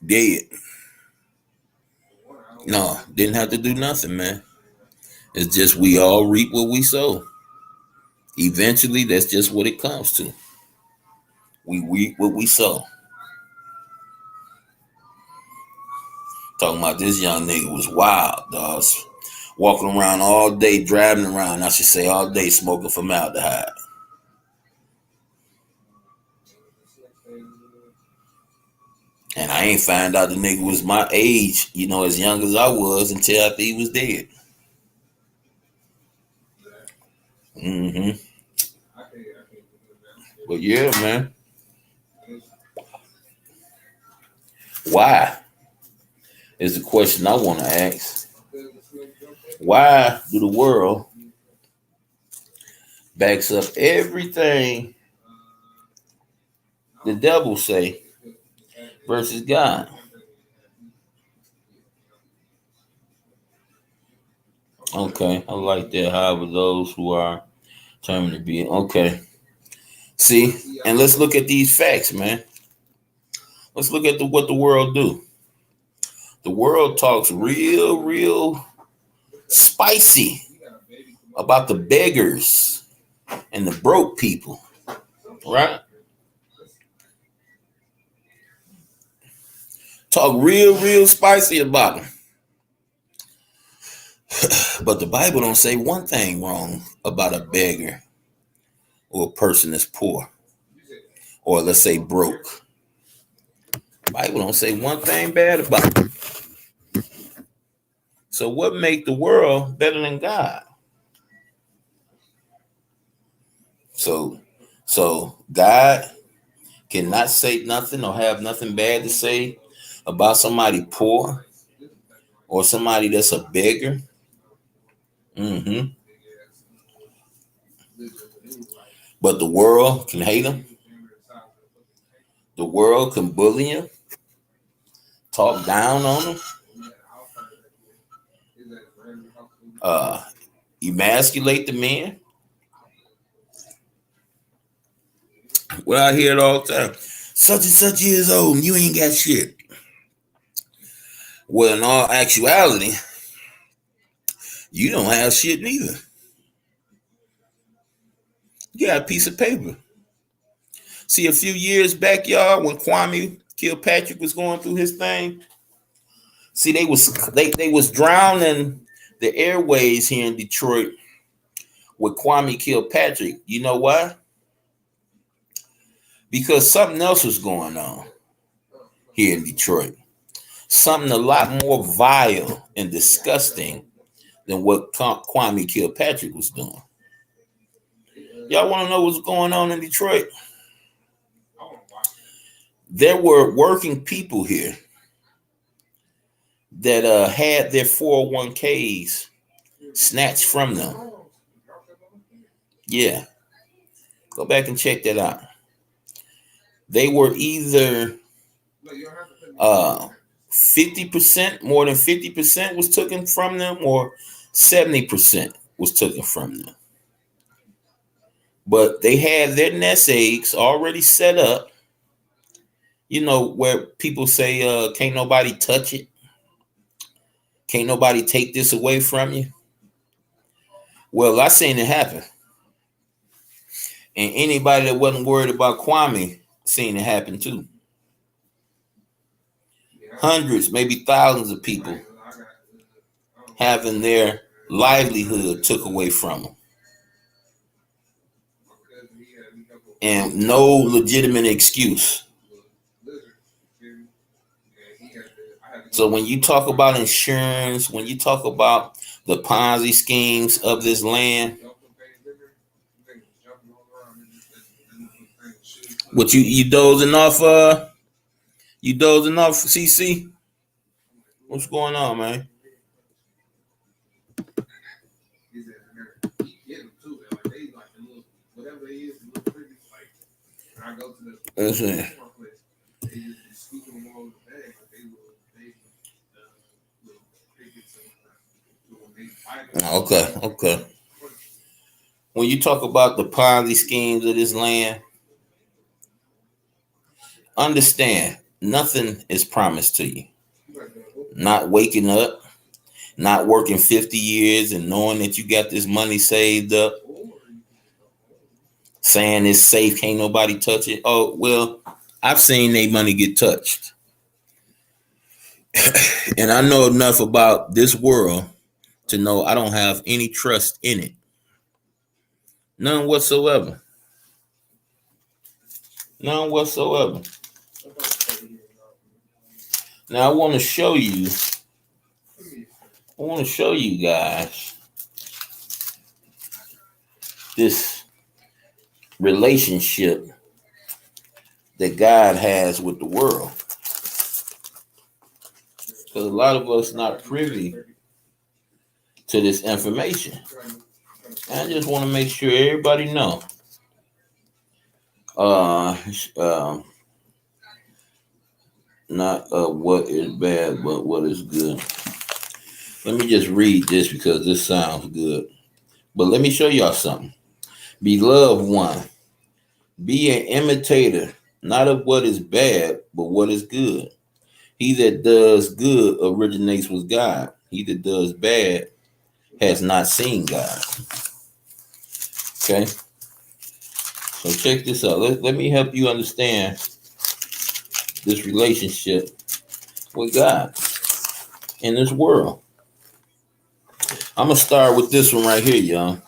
Dead. No, didn't have to do nothing, man. It's just we all reap what we sow. Eventually, that's just what it comes to. We reap what we sow. Talking about this young nigga was wild, dog. Walking around all day, driving around, I should say all day, smoking formaldehyde. And I ain't find out the nigga was my age, as young as I was until after he was dead. Mm-hmm. But yeah, man. Why is the question I want to ask. Why do the world backs up everything the devil say versus God? Okay, I like that. However, those who are determined to be okay. See, and let's look at these facts, man. Let's look at what the world do. The world talks real spicy about the beggars and the broke people, right? Talk real spicy about them. But the Bible don't say one thing wrong about a beggar or a person that's poor, or let's say broke. The Bible don't say one thing bad about them. So what make the world better than God? So God cannot say nothing or have nothing bad to say about somebody poor or somebody that's a beggar. Mm-hmm. But the world can hate him. The world can bully him, talk down on him, emasculate the men. Well, I hear it all the time. Such and such years old, and you ain't got shit. Well, in all actuality, you don't have shit neither. You got a piece of paper. See, a few years back, y'all, when Kwame Kilpatrick was going through his thing, see, they was drowning the airways here in Detroit with Kwame Kilpatrick. You know why? Because something else was going on here in Detroit. Something a lot more vile and disgusting than what Kwame Kilpatrick was doing. Y'all want to know what's going on in Detroit? There were working people here that had their 401ks snatched from them. Yeah. Go back and check that out. They were either 50%, more than 50% was taken from them, or 70% was taken from them. But they had their nest eggs already set up, where people say, can't nobody touch it. Can't nobody take this away from you. Well, I seen it happen. And anybody that wasn't worried about Kwame seen it happen too. Hundreds, maybe thousands of people having their livelihood took away from them. And no legitimate excuse. So when you talk about insurance, when you talk about the Ponzi schemes of this land, what you dozing off? You dozing off, CC? What's going on, man? Listen. Okay. When you talk about the Ponzi schemes of this land, understand nothing is promised to you. Not waking up, not working 50 years and knowing that you got this money saved up. saying it's safe, can't nobody touch it. Oh, well, I've seen their money get touched. And I know enough about this world to know I don't have any trust in it. None whatsoever. None whatsoever. Now I want to show you guys this relationship that God has with the world. Because a lot of us not privy to this information. And I just want to make sure everybody know. Not what is bad, but what is good. Let me just read this because this sounds good. But let me show y'all something. Beloved one, be an imitator, not of what is bad, but what is good. He that does good originates with God. He that does bad has not seen God. Okay? So check this out. Let me help you understand this relationship with God in this world. I'm going to start with this one right here, y'all.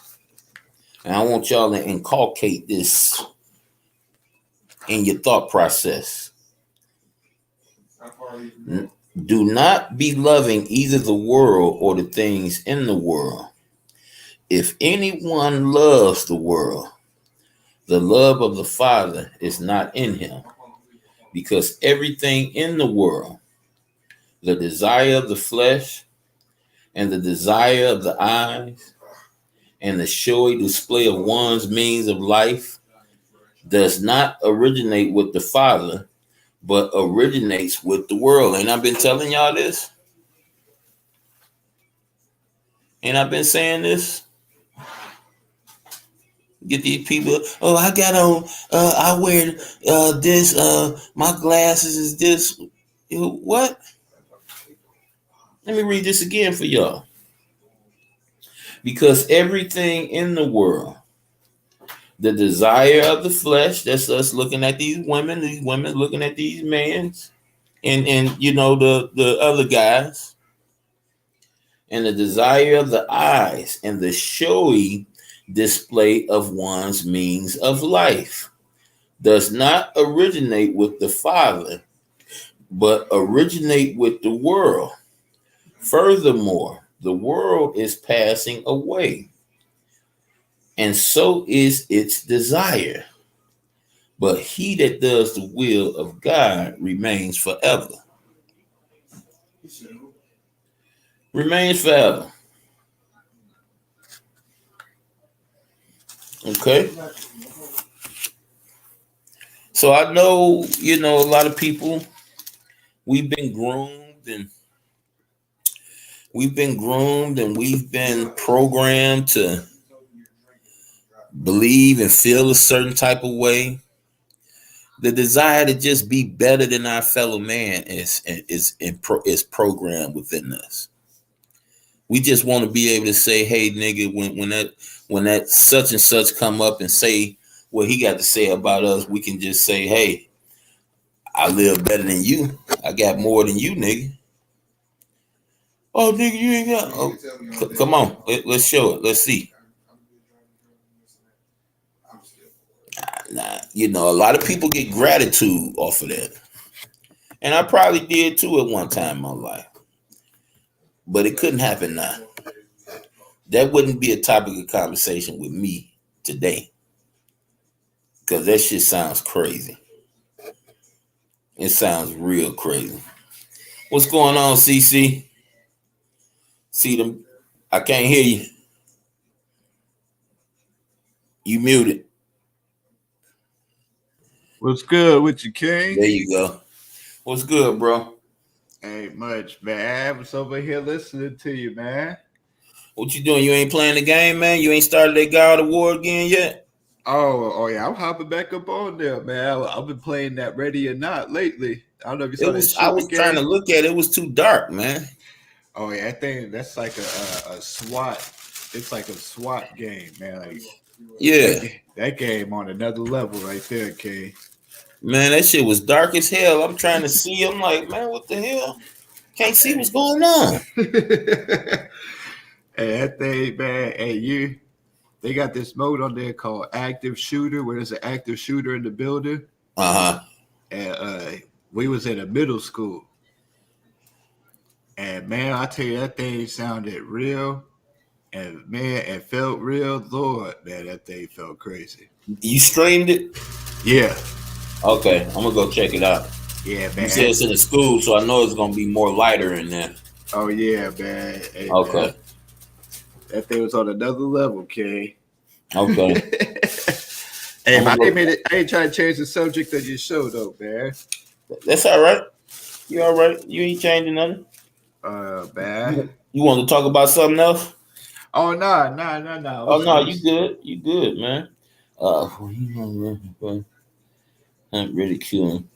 And I want y'all to inculcate this in your thought process. Do not be loving either the world or the things in the world. If anyone loves the world, the love of the Father is not in him. Because everything in the world, the desire of the flesh and the desire of the eyes and the showy display of one's means of life does not originate with the Father, but originates with the world. Ain't I been telling y'all this? Ain't I been saying this? Get these people, oh, I got on, I wear this, my glasses is this. What? Let me read this again for y'all. Because everything in the world, the desire of the flesh, that's us looking at these women looking at these men, and you know, the other guys, and the desire of the eyes and the showy display of one's means of life does not originate with the Father, but originate with the world. Furthermore, the world is passing away, and so is its desire. But he that does the will of God remains forever. Remains forever. Okay? So I know, you know, a lot of people, we've been groomed and we've been programmed to believe and feel a certain type of way. The desire to just be better than our fellow man is programmed within us. We just want to be able to say, hey, nigga, when that such and such come up and say what he got to say about us, we can just say, hey, I live better than you. I got more than you, nigga. Oh, nigga, you ain't got. Oh, come on, let's show it. Let's see. Nah, you know, a lot of people get gratitude off of that, and I probably did too at one time in my life. But it couldn't happen now. That wouldn't be a topic of conversation with me today, because that shit sounds crazy. It sounds real crazy. What's going on, CC? See them? I can't hear you. You muted. What's good with you, King? There you go. What's good, bro? Ain't much, man. I was over here listening to you, man. What you doing? You ain't playing the game, man? You ain't started that God of War again yet? Oh yeah, I'm hopping back up on there, man. I've been playing that Ready or Not lately. I don't know if you saw that. I was trying to look at it. It was too dark, man. Oh yeah, I think that's like a SWAT. It's like a SWAT game, man. Like Yeah. That game on another level right there, K. Man, that shit was dark as hell. I'm trying to see. I'm like, man, what the hell? Can't see what's going on. Hey, that thing, man. Hey, they got this mode on there called active shooter, where there's an active shooter in the building. And we was in a middle school. And man, I tell you, that thing sounded real. And man, it felt real. Lord, man, that thing felt crazy. You streamed it? Yeah. Okay, I'm gonna go check it out. Yeah, man. You said it's in the school, so I know it's gonna be more lighter in there. Oh yeah, man. Hey, okay. Man. That thing was on another level, K. Okay. Hey, man, I ain't trying to change the subject of your show though, man. That's all right. You all right? You ain't changing nothing? Man. You want to talk about something else? Oh no. Oh no, you good. You good, man. I'm ridiculing.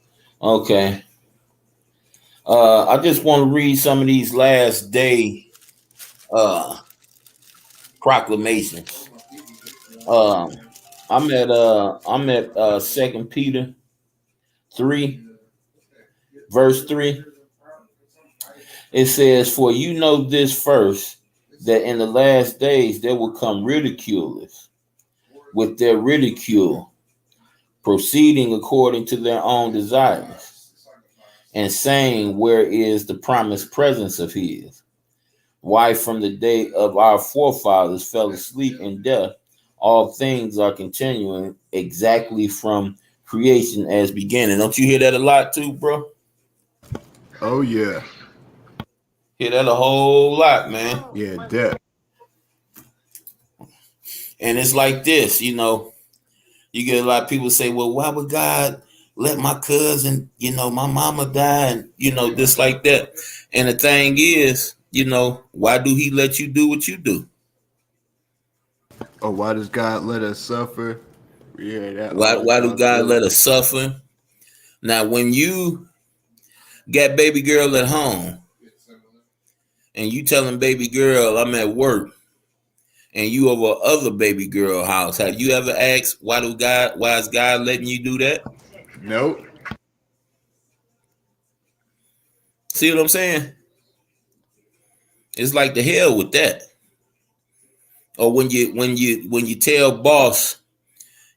Okay. I just want to read some of these last day proclamations. I'm at 2 Peter 3, verse 3. It says, "For you know this first, that in the last days there will come ridiculers with their ridicule, proceeding according to their own desires, and saying, where is the promised presence of his? Why, from the day of our forefathers fell asleep in death, all things are continuing exactly from creation as beginning." Don't you hear that a lot too, bro? Oh yeah. Hear that a whole lot, man. Yeah, that. And it's like this, you get a lot of people say, well, why would God let my cousin, my mama die, and this like that. And the thing is, why do he let you do what you do? Or why does God let us suffer? Yeah, that. Why do God let us suffer? Now, when you got baby girl at home and you telling baby girl, I'm at work, and you over other baby girl house, have you ever asked why is God letting you do that? Nope. See what I'm saying? It's like the hell with that. Or when you tell boss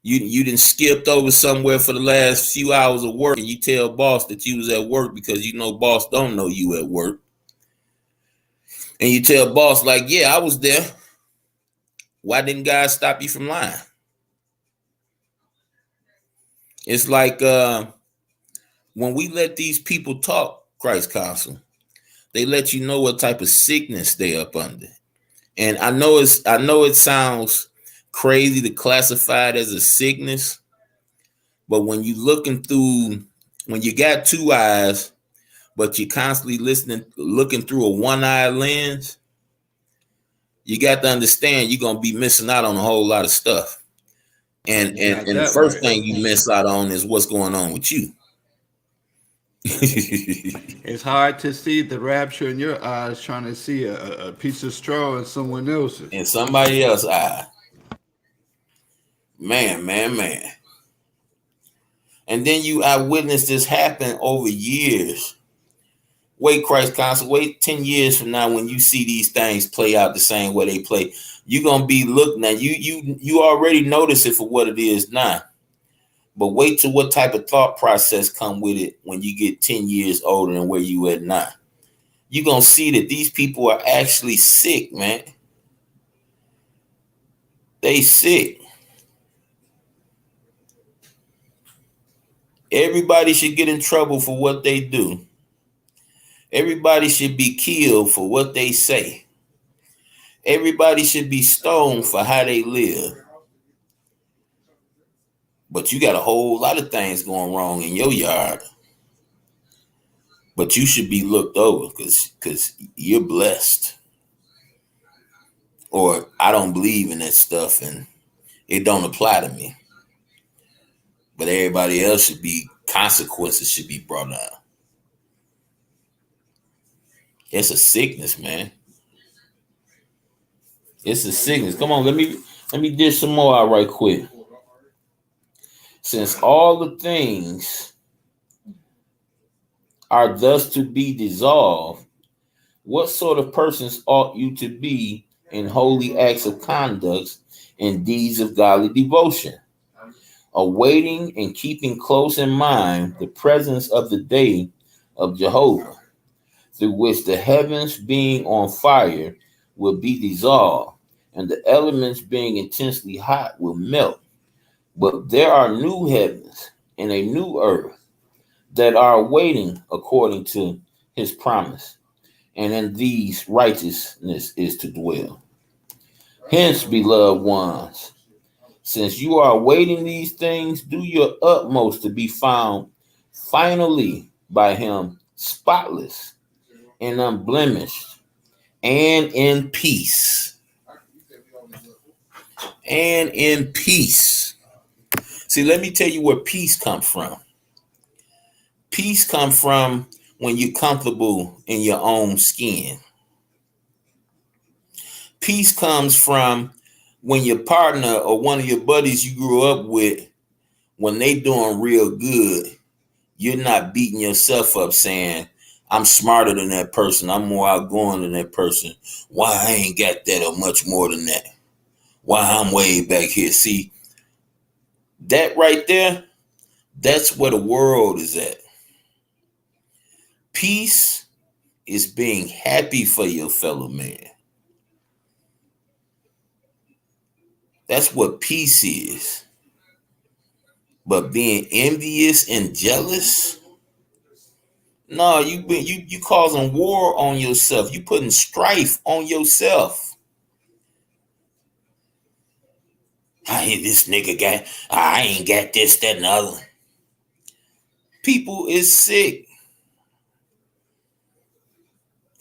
you didn't skipped over somewhere for the last few hours of work, and you tell boss that you was at work because boss don't know you at work. And you tell boss like, yeah, I was there. Why didn't God stop you from lying? It's like when we let these people talk, Christ Council, they let you know what type of sickness they up under. And I know it sounds crazy to classify it as a sickness, but when you when you got two eyes, but you're constantly looking through a one-eye lens, you got to understand you're gonna be missing out on a whole lot of stuff. And the first thing you miss out on is what's going on with you. It's hard to see the rapture in your eyes trying to see a piece of straw in someone else's. In somebody else's eye. Man. And then I witnessed this happen over years. Wait, Christ Council, wait 10 years from now when you see these things play out the same way they play. You're going to be looking at you already notice it for what it is now. But wait till what type of thought process come with it when you get 10 years older than where you at now. You're going to see that these people are actually sick, man. They sick. Everybody should get in trouble for what they do. Everybody should be killed for what they say. Everybody should be stoned for how they live. But you got a whole lot of things going wrong in your yard. But you should be looked over because you're blessed. Or I don't believe in that stuff and it don't apply to me. But everybody else consequences should be brought out. It's a sickness, man. It's a sickness. Come on, let Let me dish some more out right quick. Since all the things are thus to be dissolved, what sort of persons ought you to be in holy acts of conduct and deeds of godly devotion, awaiting and keeping close in mind the presence of the day of Jehovah, through which the heavens being on fire will be dissolved, and the elements being intensely hot will melt. But there are new heavens and a new earth that are waiting according to his promise, and in these righteousness is to dwell. Hence, beloved ones, since you are awaiting these things, do your utmost to be found finally by him spotless and unblemished and in peace. And in peace. See, let me tell you where peace comes from. Peace comes from when you're comfortable in your own skin. Peace comes from when your partner or one of your buddies you grew up with, when they doing real good, you're not beating yourself up saying, I'm smarter than that person. I'm more outgoing than that person. Why I ain't got that or much more than that? Why I'm way back here? See, that right there, that's where the world is at. Peace is being happy for your fellow man. That's what peace is. But being envious and jealous, no, you causing war on yourself. You putting strife on yourself. This nigga got, I ain't got this, that, and the other. People is sick.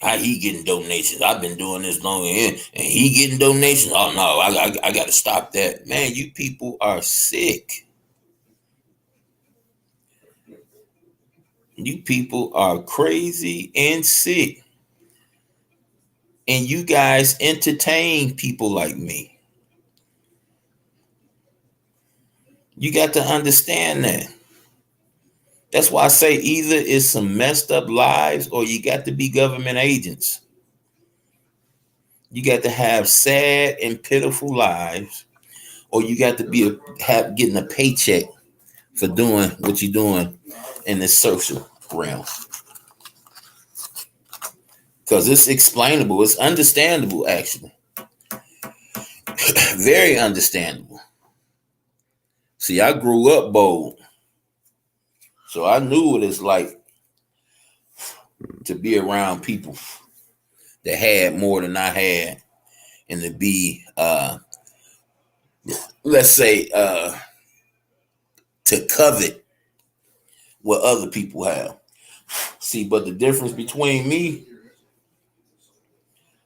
How he getting donations? I've been doing this longer, and he getting donations. Oh no, I got to stop that, man. You people are sick. You people are crazy and sick. And you guys entertain people like me. You got to understand that. That's why I say either it's some messed up lives or you got to be government agents. You got to have sad and pitiful lives, or you got to be getting a paycheck for doing what you're doing in the social realm. Because it's explainable. It's understandable, actually. Very understandable. See, I grew up bold. So I knew what it's like to be around people that had more than I had, and to be, let's say, to covet what other people have. See, but the difference between me,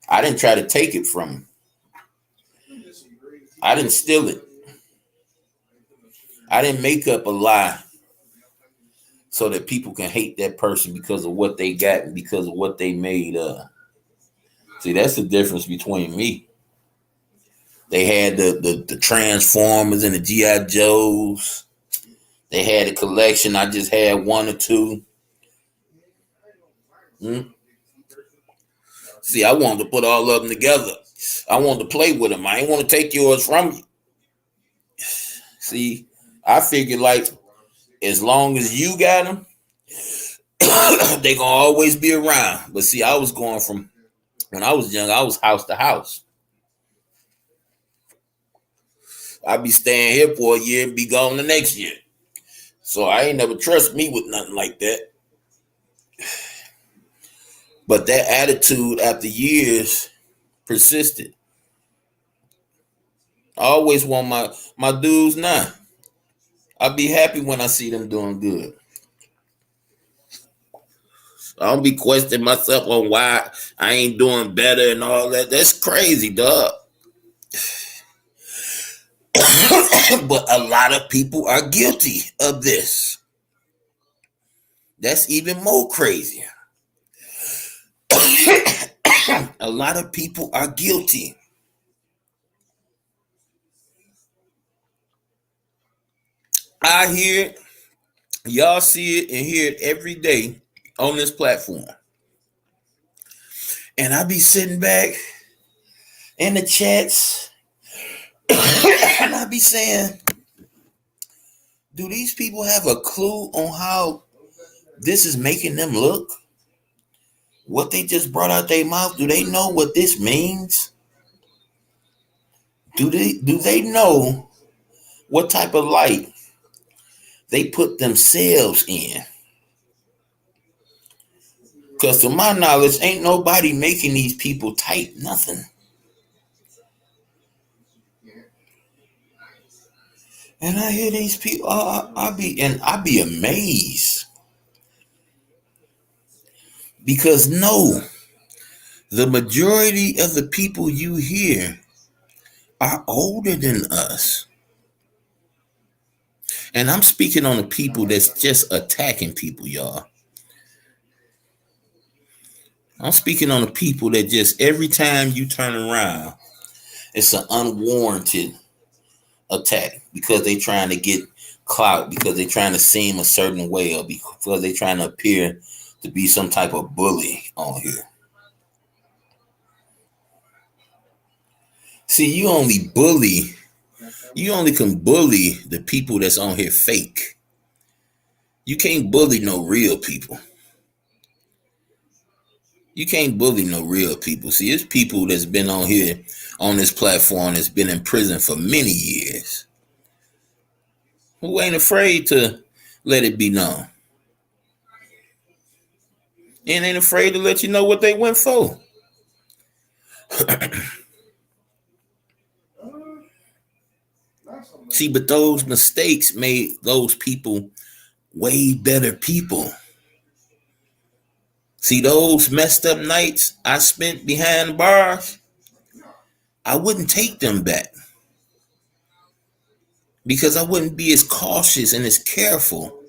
I didn't try to take it from him. I didn't steal it. I didn't make up a lie so that people can hate that person because of what they got and because of what they made of. See, that's the difference between me. They had the Transformers and the G.I. Joes. They had a collection. I just had one or two. See, I wanted to put all of them together. I wanted to play with them. I didn't want to take yours from you. See, I figured like as long as you got them, they gonna always be around. But see, I was going from when I was young, I was house to house. I'd be staying here for a year and be gone the next year. So I ain't never trust me with nothing like that. But that attitude after years persisted. I always want my dudes now. I'll be happy when I see them doing good. I don't be questioning myself on why I ain't doing better and all that. That's crazy, dog. But a lot of people are guilty of this. That's even more crazy. A lot of people are guilty. I hear it, y'all see it and hear it every day on this platform. And I be sitting back in the chats and I be saying, do these people have a clue on how this is making them look? What they just brought out their mouth, do they know what this means? Do they know what type of light they put themselves in? Because to my knowledge, ain't nobody making these people type nothing. And I hear these people, I be amazed. Because no, the majority of the people you hear are older than us. And I'm speaking on the people that's just attacking people, y'all. I'm speaking on the people that just every time you turn around, it's an unwarranted attack because they trying to get clout, because they trying to seem a certain way, or because they trying to appear to be some type of bully on here. See, you only can bully the people that's on here fake. You can't bully no real people. You can't bully no real people. See, it's people that's been on here on this platform that's been in prison for many years, who ain't afraid to let it be known, and ain't afraid to let you know what they went for. See, but those mistakes made those people way better people. See, those messed up nights I spent behind the bars, I wouldn't take them back, because I wouldn't be as cautious and as careful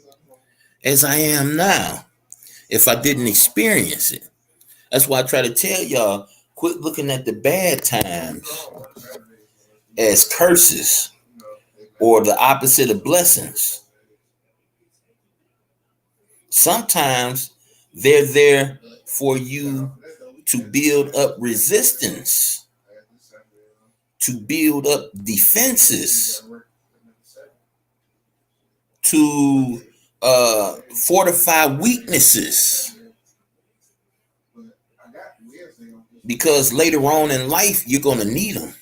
as I am now if I didn't experience it. That's why I try to tell y'all, quit looking at the bad times as curses or the opposite of blessings. Sometimes they're there for you to build up resistance, to build up defenses, to fortify weaknesses. Because later on in life, you're going to need them.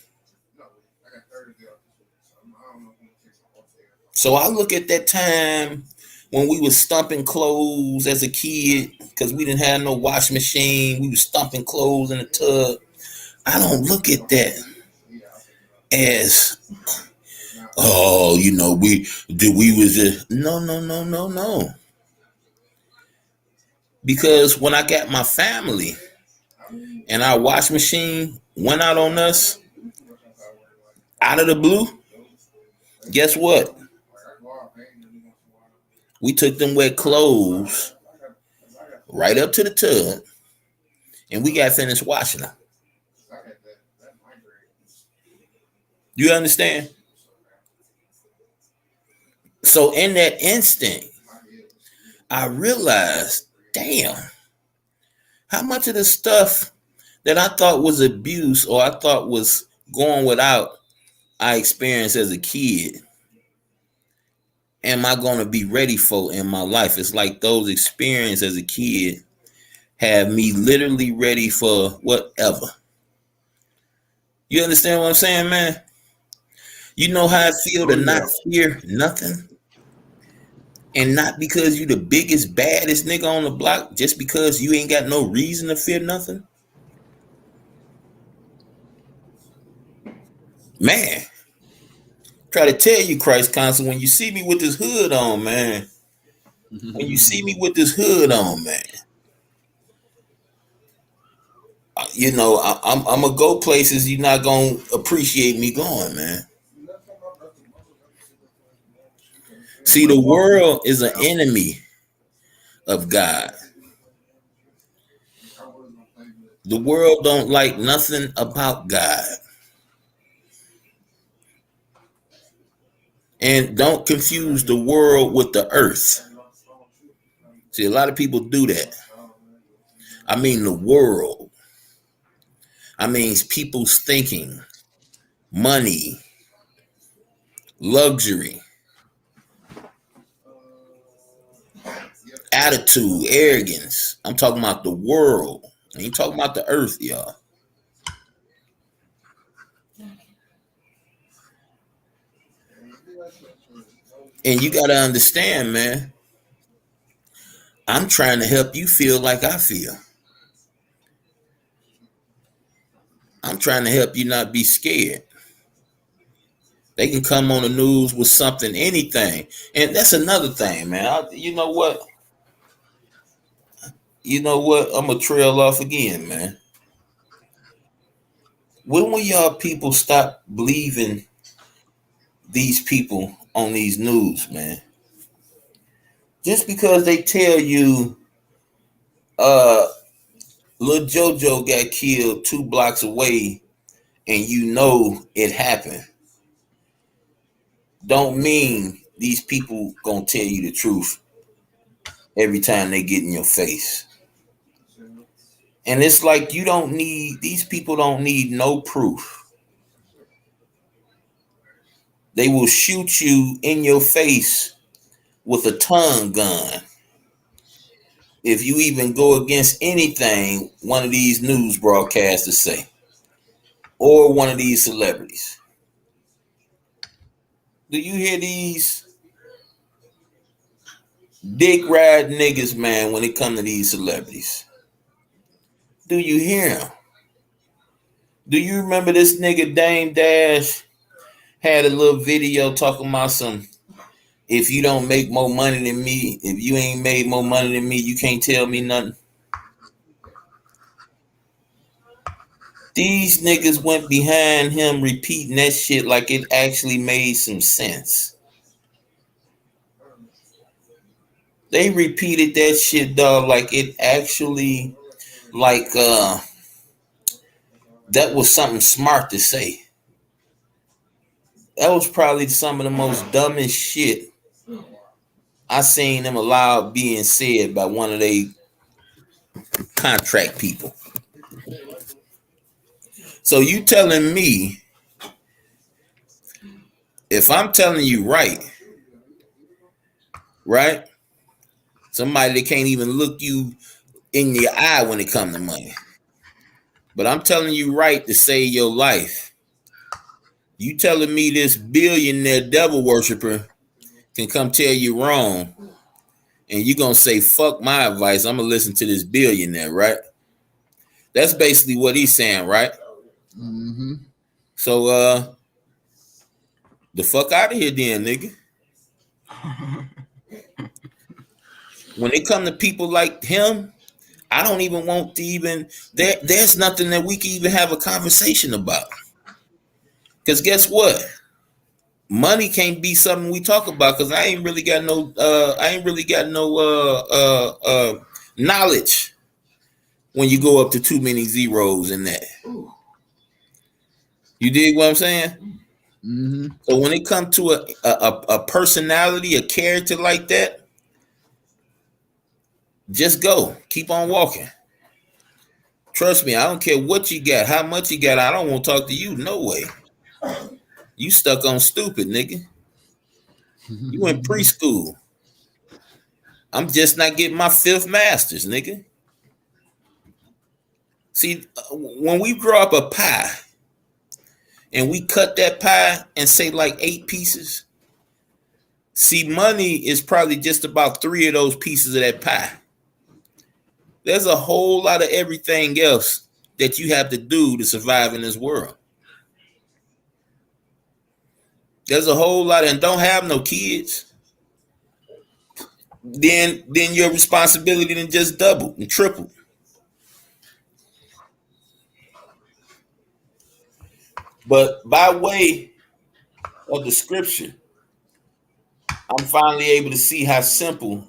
So I look at that time when we was stumping clothes as a kid, because we didn't have no washing machine. We was stumping clothes in the tub. I don't look at that as, oh, you know, we was a, no. Because when I got my family and our washing machine went out on us out of the blue, guess what? We took them wet clothes right up to the tub and we got finished washing them. You understand? So in that instant, I realized, damn, how much of the stuff that I thought was abuse or I thought was going without, I experienced as a kid, am I going to be ready for in my life? It's like those experiences as a kid have me literally ready for whatever. You understand what I'm saying, man? You know how I feel to not fear nothing? And not because you the biggest, baddest nigga on the block, just because you ain't got no reason to fear nothing? Man, try to tell you, Christ Council, when you see me with this hood on, man, when you see me with this hood on, man, you know, I'm gonna go places you're not gonna appreciate me going, man. See, the world is an enemy of God. The world don't like nothing about God. And don't confuse the world with the earth. See, a lot of people do that. I mean the world. I mean people's thinking, money, luxury, attitude, arrogance. I'm talking about the world. I ain't talking about the earth, y'all. And you got to understand, man, I'm trying to help you feel like I feel. I'm trying to help you not be scared. They can come on the news with something, anything. And that's another thing, man. You know what? I'm going to trail off again, man. When will y'all people stop believing these people on these news, man? Just because they tell you Lil JoJo got killed 2 blocks away and you know it happened, don't mean these people gonna tell you the truth every time they get in your face. And it's like these people don't need no proof. They will shoot you in your face with a tongue gun if you even go against anything one of these news broadcasters say or one of these celebrities. Do you hear these dick ride niggas, man, when it come to these celebrities? Do you hear them? Do you remember this nigga Dame Dash had a little video talking about if you don't make more money than me, if you ain't made more money than me, you can't tell me nothing? These niggas went behind him repeating that shit like it actually made some sense. They repeated that shit, dog, like it actually, that was something smart to say. That was probably some of the most dumbest shit I seen them allowed being said by one of their contract people. So you telling me, if I'm telling you right, somebody that can't even look you in your eye when it comes to money, but I'm telling you right to save your life. You telling me this billionaire devil worshiper can come tell you wrong, and you gonna say, fuck my advice, I'm gonna listen to this billionaire, right? That's basically what he's saying, right? Mm-hmm. So the fuck out of here then, nigga. When it come to people like him, I don't even want to there's nothing that we can even have a conversation about. Because guess what? Money can't be something we talk about, because I ain't really got no knowledge when you go up to too many zeros in that. You dig what I'm saying? Mm-hmm. So when it comes to a personality, a character like that, just go. Keep on walking. Trust me, I don't care what you got, how much you got. I don't want to talk to you. No way. You stuck on stupid, nigga. You in preschool. I'm just not getting my 5th master's, nigga. See, when we grow up a pie and we cut that pie and say like 8 pieces, see, money is probably just about 3 of those pieces of that pie. There's a whole lot of everything else that you have to do to survive in this world. There's a whole lot, and don't have no kids. Then your responsibility then just doubled and tripled. But by way of the scripture, I'm finally able to see how simple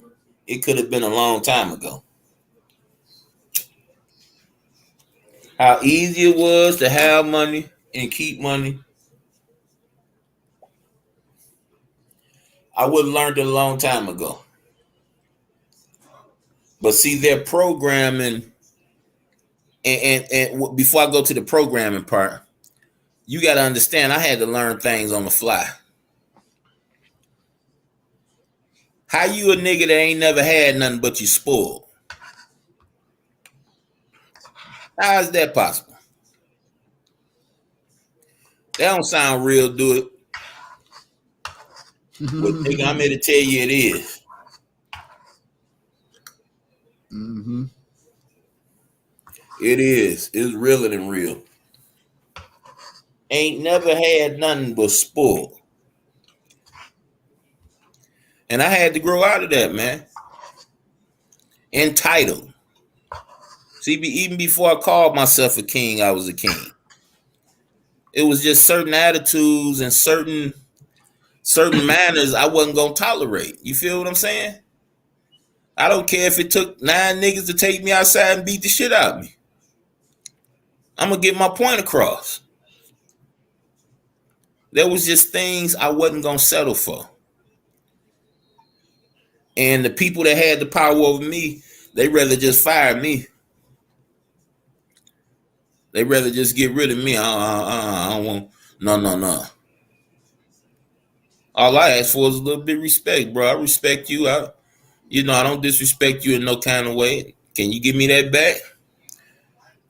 it could have been a long time ago. How easy it was to have money and keep money. I would have learned it a long time ago. But see, their programming, and before I go to the programming part, you got to understand, I had to learn things on the fly. How you a nigga that ain't never had nothing but you spoiled? How is that possible? That don't sound real, do it? But nigga, I'm here to tell you it is. Mm-hmm. It is. It's realer than real. Ain't never had nothing but spoiled. And I had to grow out of that, man. Entitled. See, even before I called myself a king, I was a king. It was just certain attitudes and certain manners I wasn't gonna tolerate. You feel what I'm saying? I don't care if it took 9 niggas to take me outside and beat the shit out of me. I'm gonna get my point across. There was just things I wasn't gonna settle for. And the people that had the power over me, they rather just fire me. They rather just get rid of me. I don't want. No. All I ask for is a little bit of respect, bro. I respect you. I don't disrespect you in no kind of way. Can you give me that back?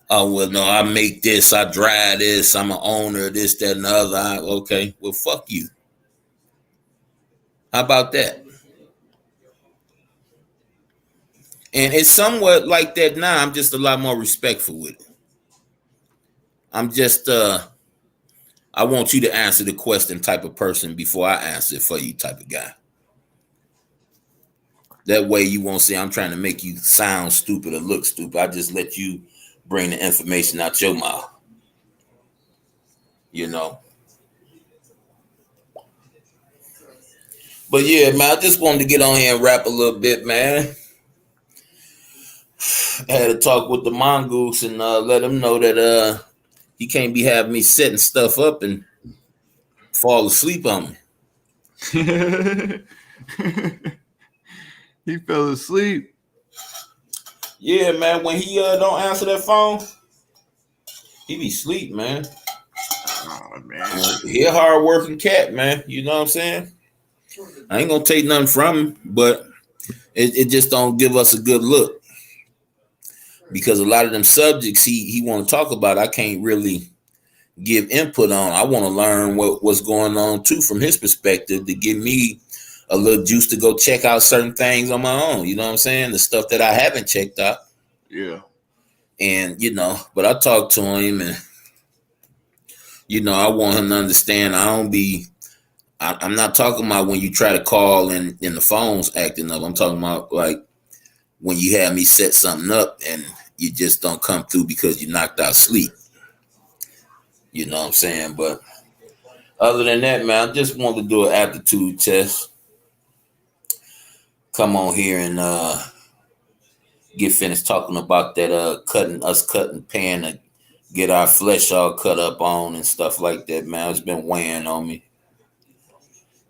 Oh, well, no, I make this. I drive this. I'm an owner of this, that, and the other. Okay, well, fuck you. How about that? And it's somewhat like that now. I'm just a lot more respectful with it. I'm just, I want you to answer the question type of person before I answer it for you type of guy. That way you won't say I'm trying to make you sound stupid or look stupid. I just let you bring the information out your mouth. You know. But yeah, man, I just wanted to get on here and rap a little bit, man. I had to talk with the mongoose and let him know that he can't be having me setting stuff up and fall asleep on me. He fell asleep. Yeah, man. When he don't answer that phone, he be asleep, man. Oh man, he a hard working cat, man. You know what I'm saying? I ain't gonna take nothing from him, but it just don't give us a good look. Because a lot of them subjects he want to talk about, I can't really give input on. I want to learn what's going on too from his perspective to give me a little juice to go check out certain things on my own. You know what I'm saying? The stuff that I haven't checked out. Yeah. And but I talked to him and I want him to understand I'm not talking about when you try to call and the phone's acting up. I'm talking about like when you have me set something up and you just don't come through because you knocked out sleep. You know what I'm saying? But other than that, man, I just wanted to do an aptitude test. Come on here and get finished talking about that cutting pan to get our flesh all cut up on and stuff like that, man. It's been weighing on me.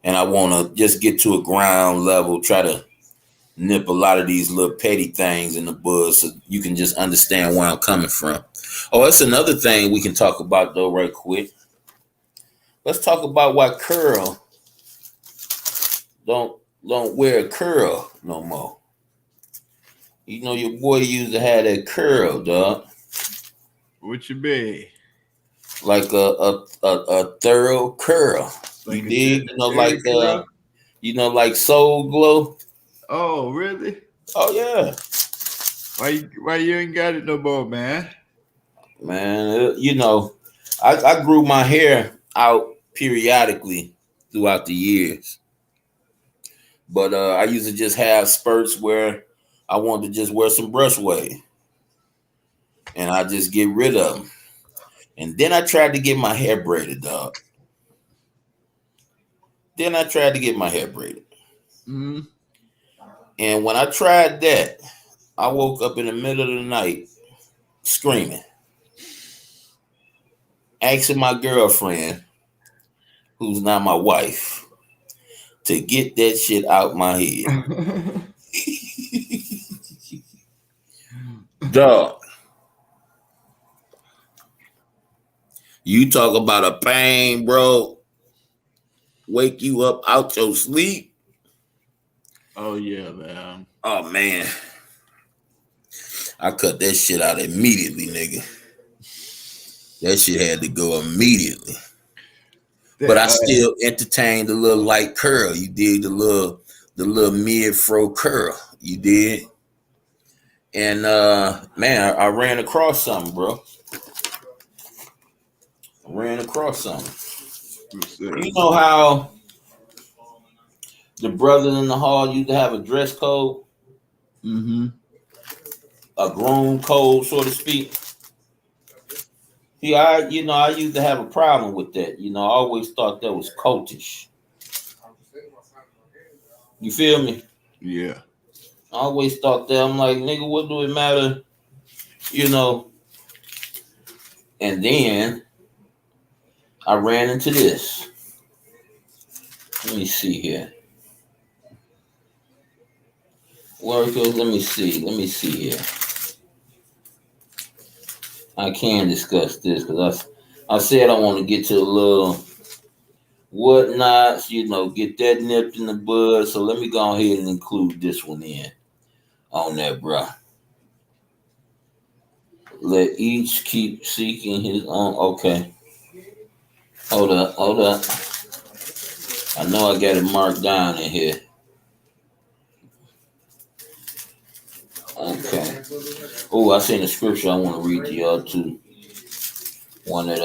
And I want to just get to a ground level, try to nip a lot of these little petty things in the bud so you can just understand where I'm coming from. Oh, that's another thing we can talk about though right quick. Let's talk about why Curl don't wear a curl no more. You know your boy used to have that curl, dog. What you mean? Like a thorough curl. Like you dig? Like Soul Glow. Oh, really? Oh yeah. Why you ain't got it no more, man? Man, I grew my hair out periodically throughout the years. But I used to just have spurts where I wanted to just wear some brush wave. And I just get rid of them. And then I tried to get my hair braided, dog. Mm-hmm. And when I tried that, I woke up in the middle of the night screaming, asking my girlfriend, who's not my wife, to get that shit out my head. Dog. You talk about a pain, bro. Wake you up out your sleep. Oh yeah, man. Oh man. I cut that shit out immediately, nigga. That shit had to go immediately. But I still entertained the little light curl. You did the little mid-fro curl. You did. And man, I ran across something, bro. I ran across something. You know how the brothers in the hall used to have a dress code? Mm-hmm. A groom code, so to speak. See, I used to have a problem with that. I always thought that was cultish. You feel me? Yeah. I always thought that. I'm like, nigga, what do it matter? And then I ran into this. Let me see here. Workers, let me see here. I can discuss this because I said I want to get to a little whatnots, get that nipped in the bud. So let me go ahead and include this one in on that, bro. Let each keep seeking his own. Okay. Hold up. I know I got it marked down in here. Okay. Oh, I seen a scripture I want to read to y'all too. One that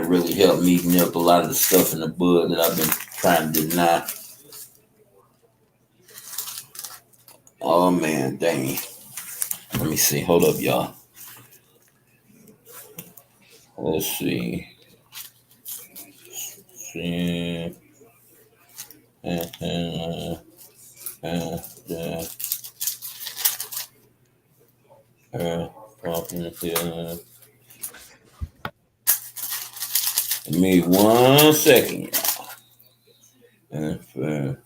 really helped me nip a lot of the stuff in the bud that I've been trying to deny. Oh man, dang. Let me see. Hold up, y'all. Let's see. Give me 1 second, y'all.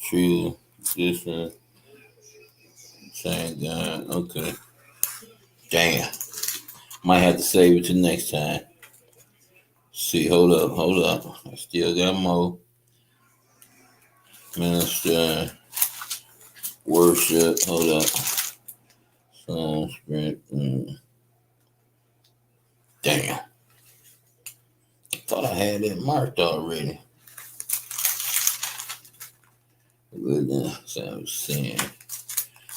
True, distance, same guy. Okay. Damn. Might have to save it to next time. See, hold up. I still got more. Minister, worship, hold up. Song, sprint. Damn. I thought I had it marked already. So I was saying.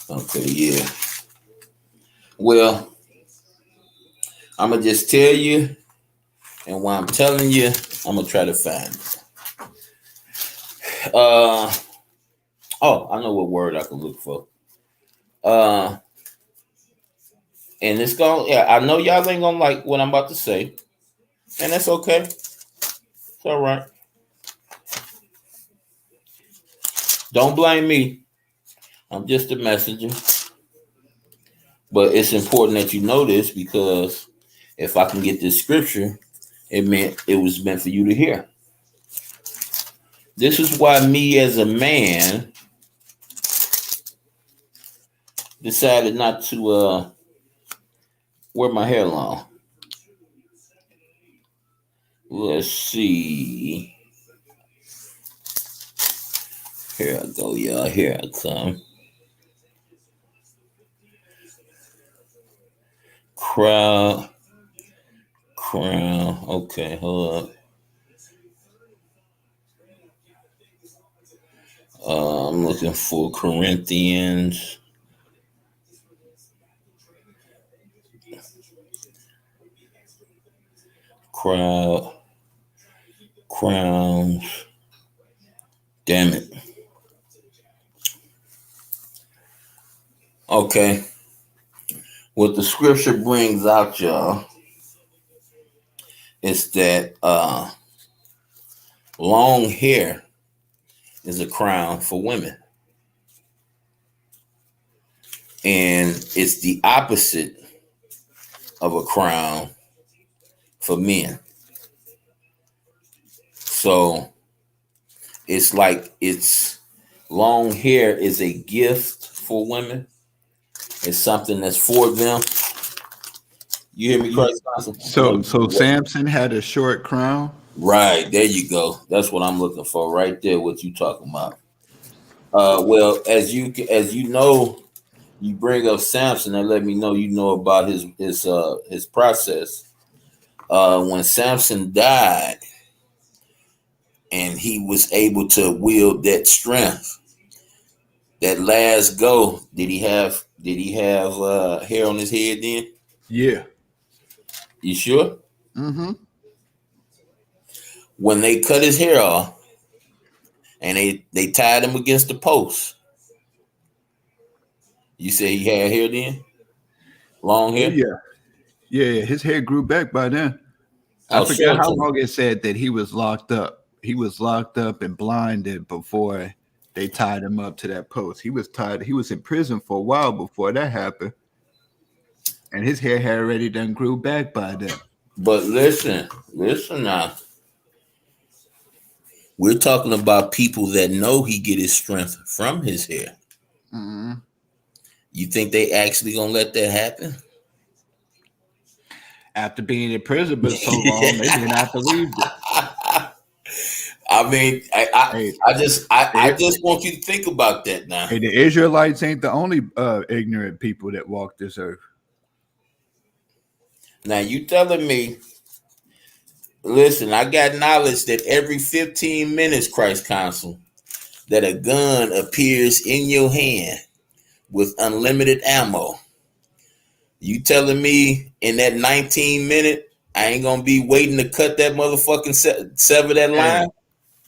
Okay, yeah. Well, I'm going to just tell you, and while I'm telling you, I'm going to try to find it. I know what word I can look for. And it's I know y'all ain't gonna like what I'm about to say, and that's okay. It's all right. Don't blame me. I'm just a messenger. But it's important that you know this because if I can get this scripture, it was meant for you to hear. This is why me as a man decided not to wear my hair long. Let's see. Here I go, y'all. Here I come. Crown. Okay, hold up. I'm looking for Corinthians. Crowns. Damn it. Okay. What the scripture brings out, y'all, is that long hair is a crown for women. And it's the opposite of a crown for men. So it's like it's long hair is a gift for women. It's something that's for them. You hear me, Christ? So Samson had a short crown. Right, there you go. That's what I'm looking for right there. What you talking about? Well, as you know, you bring up Samson and let me know you know about his process. When Samson died and he was able to wield that strength, that last go, did he have hair on his head then? Yeah. You sure? Mm-hmm. When they cut his hair off and they tied him against the post, you say he had hair then? Long hair? Oh, yeah. His hair grew back by then. I I'll forgot show it how to long it said that he was locked up. He was locked up and blinded before they tied him up to that post. He was tied. He was in prison for a while before that happened, and his hair had already done grew back by then. But listen now. We're talking about people that know he get his strength from his hair. Mm-hmm. You think they actually gonna let that happen? After being in prison for so long, they may not believe it. I mean, I just want you to think about that now. Hey, the Israelites ain't the only ignorant people that walk this earth. Now you telling me, listen, I got knowledge that every 15 minutes, Christ Counsel, that a gun appears in your hand with unlimited ammo. You telling me in that 19 minute, I ain't gonna be waiting to cut that motherfucking sever that line?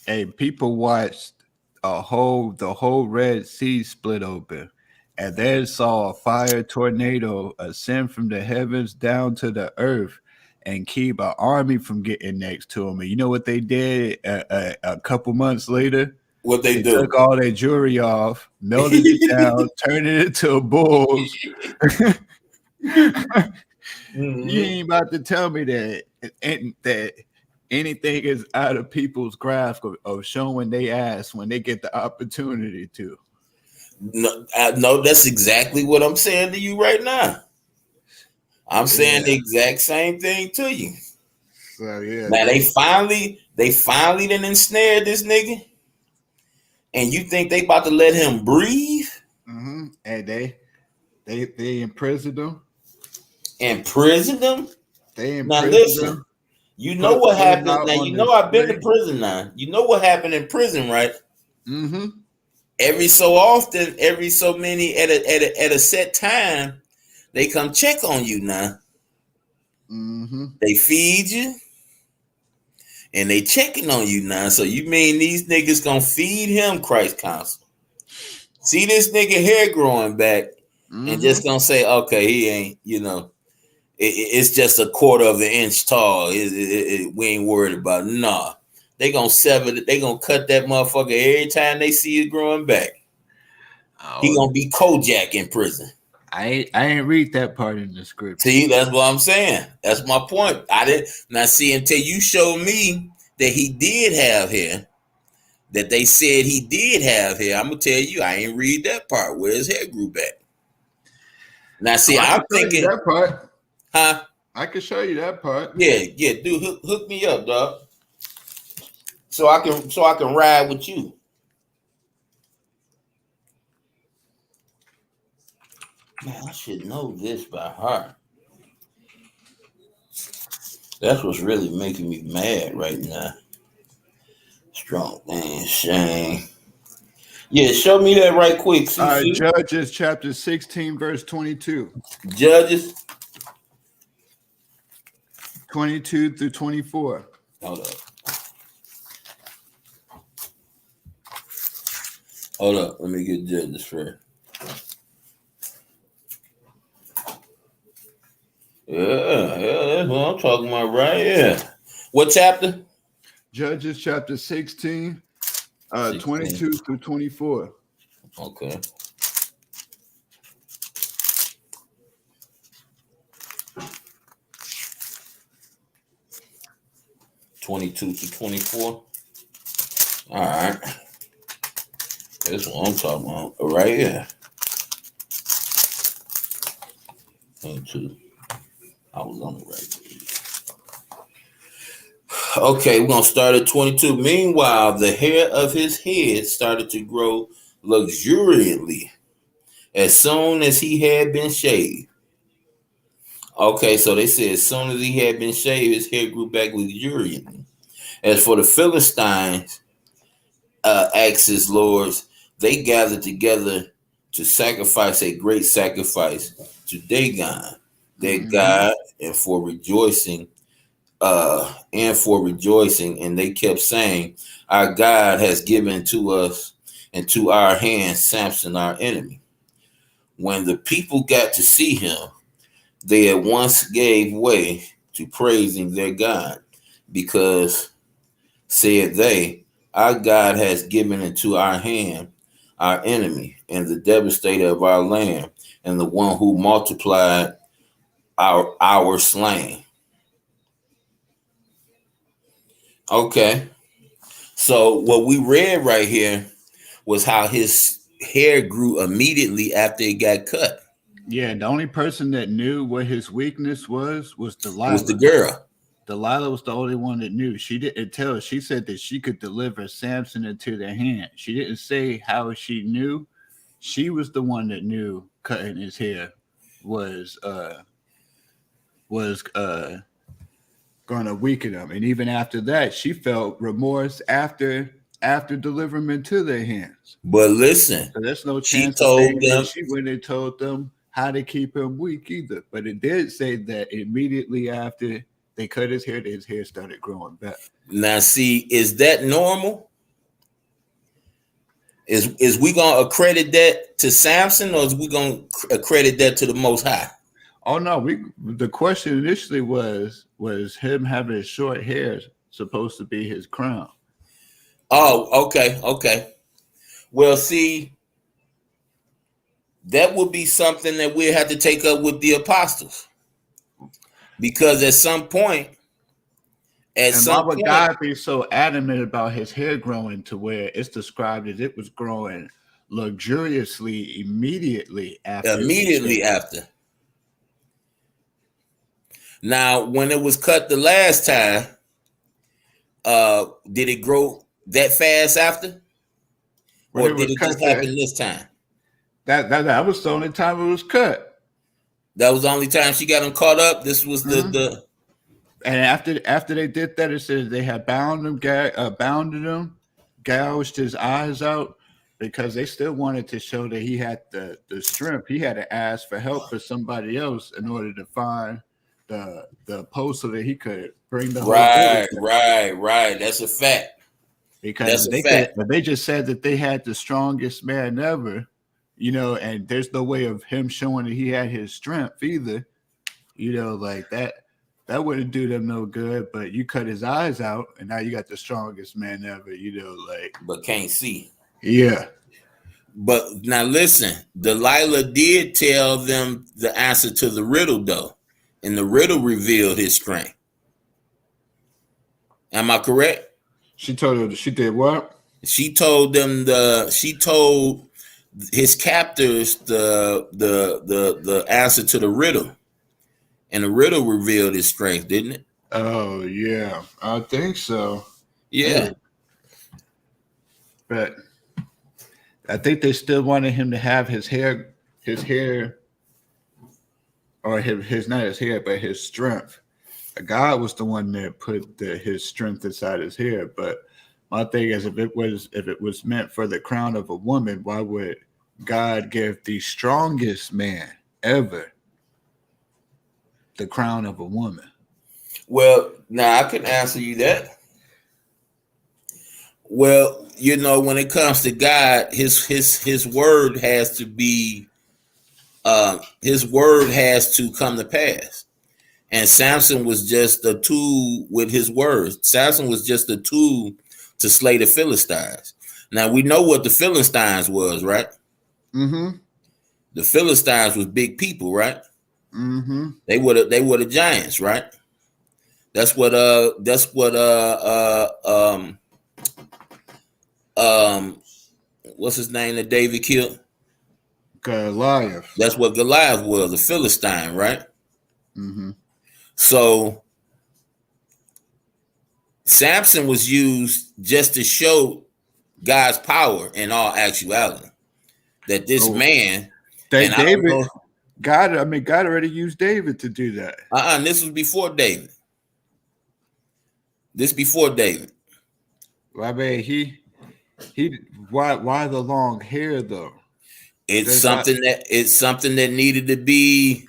Hey, people watched the whole Red Sea split open, and then saw a fire tornado ascend from the heavens down to the earth and keep an army from getting next to them. And you know what they did a couple months later? What they do? Took all their jewelry off, melted it down, turned it into bulls. Mm-hmm. You ain't about to tell me that anything is out of people's grasp of showing they ass when they get the opportunity to. No, that's exactly what I'm saying to you right now. I'm saying the exact same thing to you. So yeah. Now they finally done ensnared this nigga, and you think they about to let him breathe? Mm-hmm. And they imprisoned him. Imprisoned him? They imprisoned now listen. him. You know what happened. Now you know I've been to prison now. You know what happened in prison, right? Mm-hmm. Every so often, every so many at a set time, they come check on you now. Mm-hmm. They feed you and they checking on you now. So you mean these niggas gonna feed him, Christ Counsel? See this nigga hair growing back and just gonna say, okay, he ain't, it's just a quarter of an inch tall. We ain't worried about it. Nah. They gonna sever it. They gonna cut that motherfucker every time they see it growing back. He gonna be Kojak in prison. I ain't read that part in the script. See, that's what I'm saying. That's my point. I didn't now see until you showed me that he did have hair, that they said he did have hair. I'm gonna tell you, I ain't read that part where his hair grew back. Now, see, I'm thinking that part. Huh? I can show you that part. Yeah, dude, hook me up, dog. So I can ride with you. Man, I should know this by heart. That's what's really making me mad right now. Strong man, Shane. Yeah, show me that right quick. Judges chapter 16, verse 22. Judges 22 through 24. Hold up. Let me get Judges first. Yeah, that's what I'm talking about right here. What chapter? Judges chapter 16, 22 through 24. Okay. 22 to 24. All right. That's what I'm talking about. Right here. 22. I was on the right page. Okay, we're going to start at 22. Meanwhile, the hair of his head started to grow luxuriantly as soon as he had been shaved. Okay, so they said as soon as he had been shaved, his hair grew back luxuriantly. As for the Philistines, Axis lords, they gathered together to sacrifice a great sacrifice to Dagon, their god, and for rejoicing, and they kept saying, "Our God has given to us and to our hands Samson, our enemy." When the people got to see him, they at once gave way to praising their God, because, said they, our God has given into our hand our enemy and the devastator of our land, and the one who multiplied our slain. Okay, so what we read right here was how his hair grew immediately after it got cut. Yeah, the only person that knew what his weakness was Delilah. Was the girl. Delilah was the only one that knew. She didn't tell. She said that she could deliver Samson into their hand. She didn't say how she knew. She was the one that knew cutting his hair was going to weaken him. And even after that, she felt remorse after delivering him into their hands. But listen, so there's no she chance told them she went and told them how to keep him weak either. But it did say that immediately after they cut his hair started growing back. Now, see, is that normal? Is we gonna accredit that to Samson, or is we gonna accredit that to the Most High? Oh no, the question initially was him having short hair supposed to be his crown. Oh, okay. Well, see, that would be something that we'll have to take up with the apostles, because at some point, why would God be so adamant about his hair growing to where it's described as it was growing luxuriously immediately after? Now, when it was cut the last time, did it grow that fast after? Or did it just happen this time? That was the only time it was cut. That was the only time she got him caught up. This was the and after they did that, it says they had bounded him, gouged his eyes out, because they still wanted to show that he had the strength. He had to ask for help for somebody else in order to find the post so that he could bring the right. That's a fact. Because they just said that they had the strongest man ever, and there's no way of him showing that he had his strength either, like that wouldn't do them no good. But you cut his eyes out, and now you got the strongest man ever, but can't see. Yeah. But now listen, Delilah did tell them the answer to the riddle, though, and the riddle revealed his strength. Am I correct? She did what? She told his captors the answer to the riddle, and the riddle revealed his strength, didn't it? Oh yeah, I think so. Yeah. But I think they still wanted him to have his hair, or his not his hair, but his strength. God was the one that put his strength inside his hair. But my thing is, if it was meant for the crown of a woman, why would God give the strongest man ever the crown of a woman? Well, now I can answer you that. Well, when it comes to God, his word has to be, his word has to come to pass. And Samson was just a tool with his words. Samson was just a tool to slay the Philistines. Now we know what the Philistines was, right? Mm-hmm. The Philistines was big people, right? Mm-hmm. They were the giants, right? That's what what's his name that David killed? Goliath. That's what Goliath was, a Philistine, right? Mm-hmm. So Samson was used just to show God's power in all actuality. That this man, and I don't know, God already used David to do that. This was before David. This before David. Well, I mean, he why the long hair though? It's something that needed to be,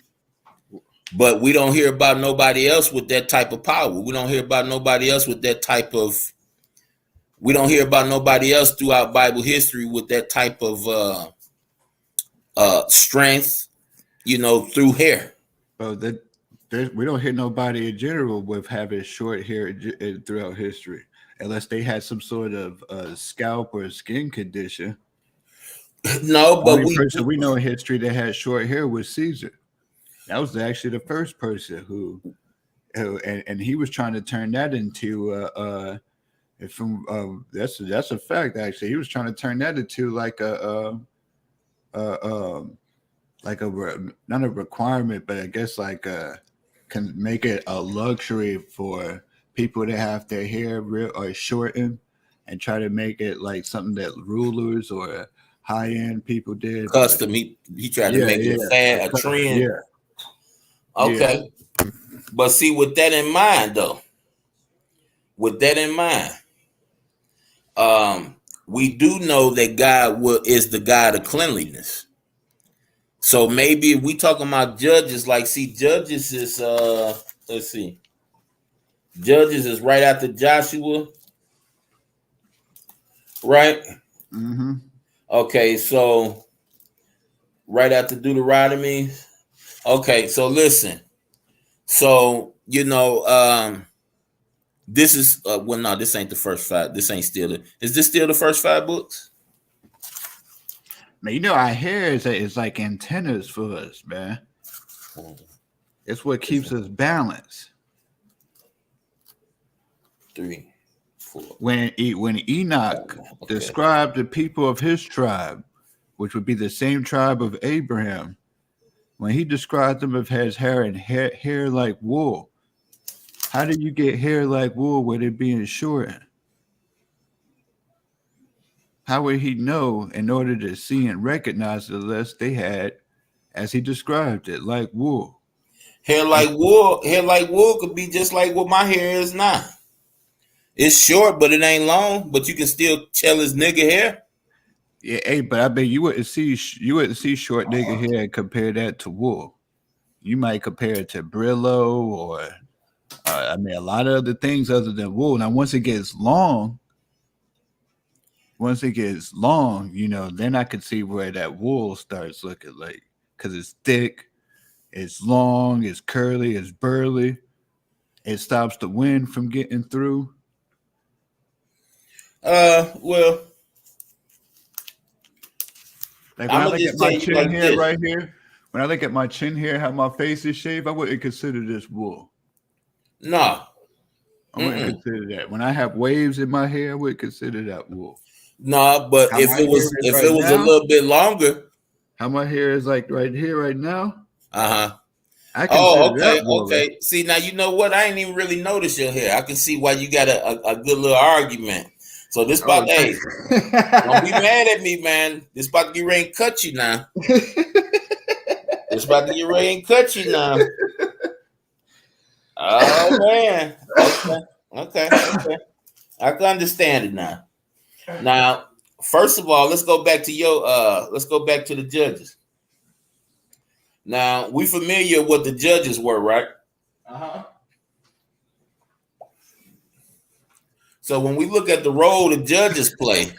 but we don't hear about nobody else with that type of power. We don't hear about nobody else with that type of. We don't hear about nobody else throughout Bible history with that type of strength, through hair. Well, we don't hear nobody in general with having short hair throughout history, unless they had some sort of scalp or skin condition. No, but we know in history that had short hair was Caesar. That was actually the first person who and he was trying to turn that into that's a fact. Actually, he was trying to turn that into like not a requirement, but I guess can make it a luxury for people to have their hair real or shortened, and try to make it like something that rulers or high-end people did. Custom. He tried to make it a trend. Yeah. Okay. Yeah. But see, with that in mind, we do know that God is the God of cleanliness. So maybe if we talking about judges, Judges is let's see. Judges is right after Joshua. Right? Mm-hmm. Okay, so right after Deuteronomy. Okay, so listen. So, this is no, this ain't the first 5. This ain't is this still the first 5 books? Man, our hair is like antennas for us, man. It's what keeps us balanced. 3, 4. When Enoch described the people of his tribe, which would be the same tribe of Abraham, when he described them as has hair like wool, how do you get hair like wool with it being shortened? How would he know in order to see and recognize the list they had, as he described it, like wool? Hair like wool could be just like what my hair is now. It's short, but it ain't long. But you can still tell it's nigga hair. Yeah, hey, but I bet you wouldn't see short nigga hair and compare that to wool. You might compare it to Brillo or a lot of other things other than wool. Now, once it gets long, then I could see where that wool starts looking like, because it's thick, it's long, it's curly, it's burly. It stops the wind from getting through. Well, like when I look at my chin hair right here, when I look at my chin hair, how my face is shaved, I wouldn't consider this wool. No. I wouldn't consider that. When I have waves in my hair, I would consider that wool. No, but if it was a little bit longer. How my hair is like right here, right now. Okay. See, now you know what? I ain't even really noticed your hair. I can see why you got a good little argument. So this about don't be mad at me, man. This about to get ready and cut you now. Oh man. Okay. I can understand it now. Now, first of all, let's go back to the judges. Now, we familiar with what the judges were, right? So when we look at the role the judges play,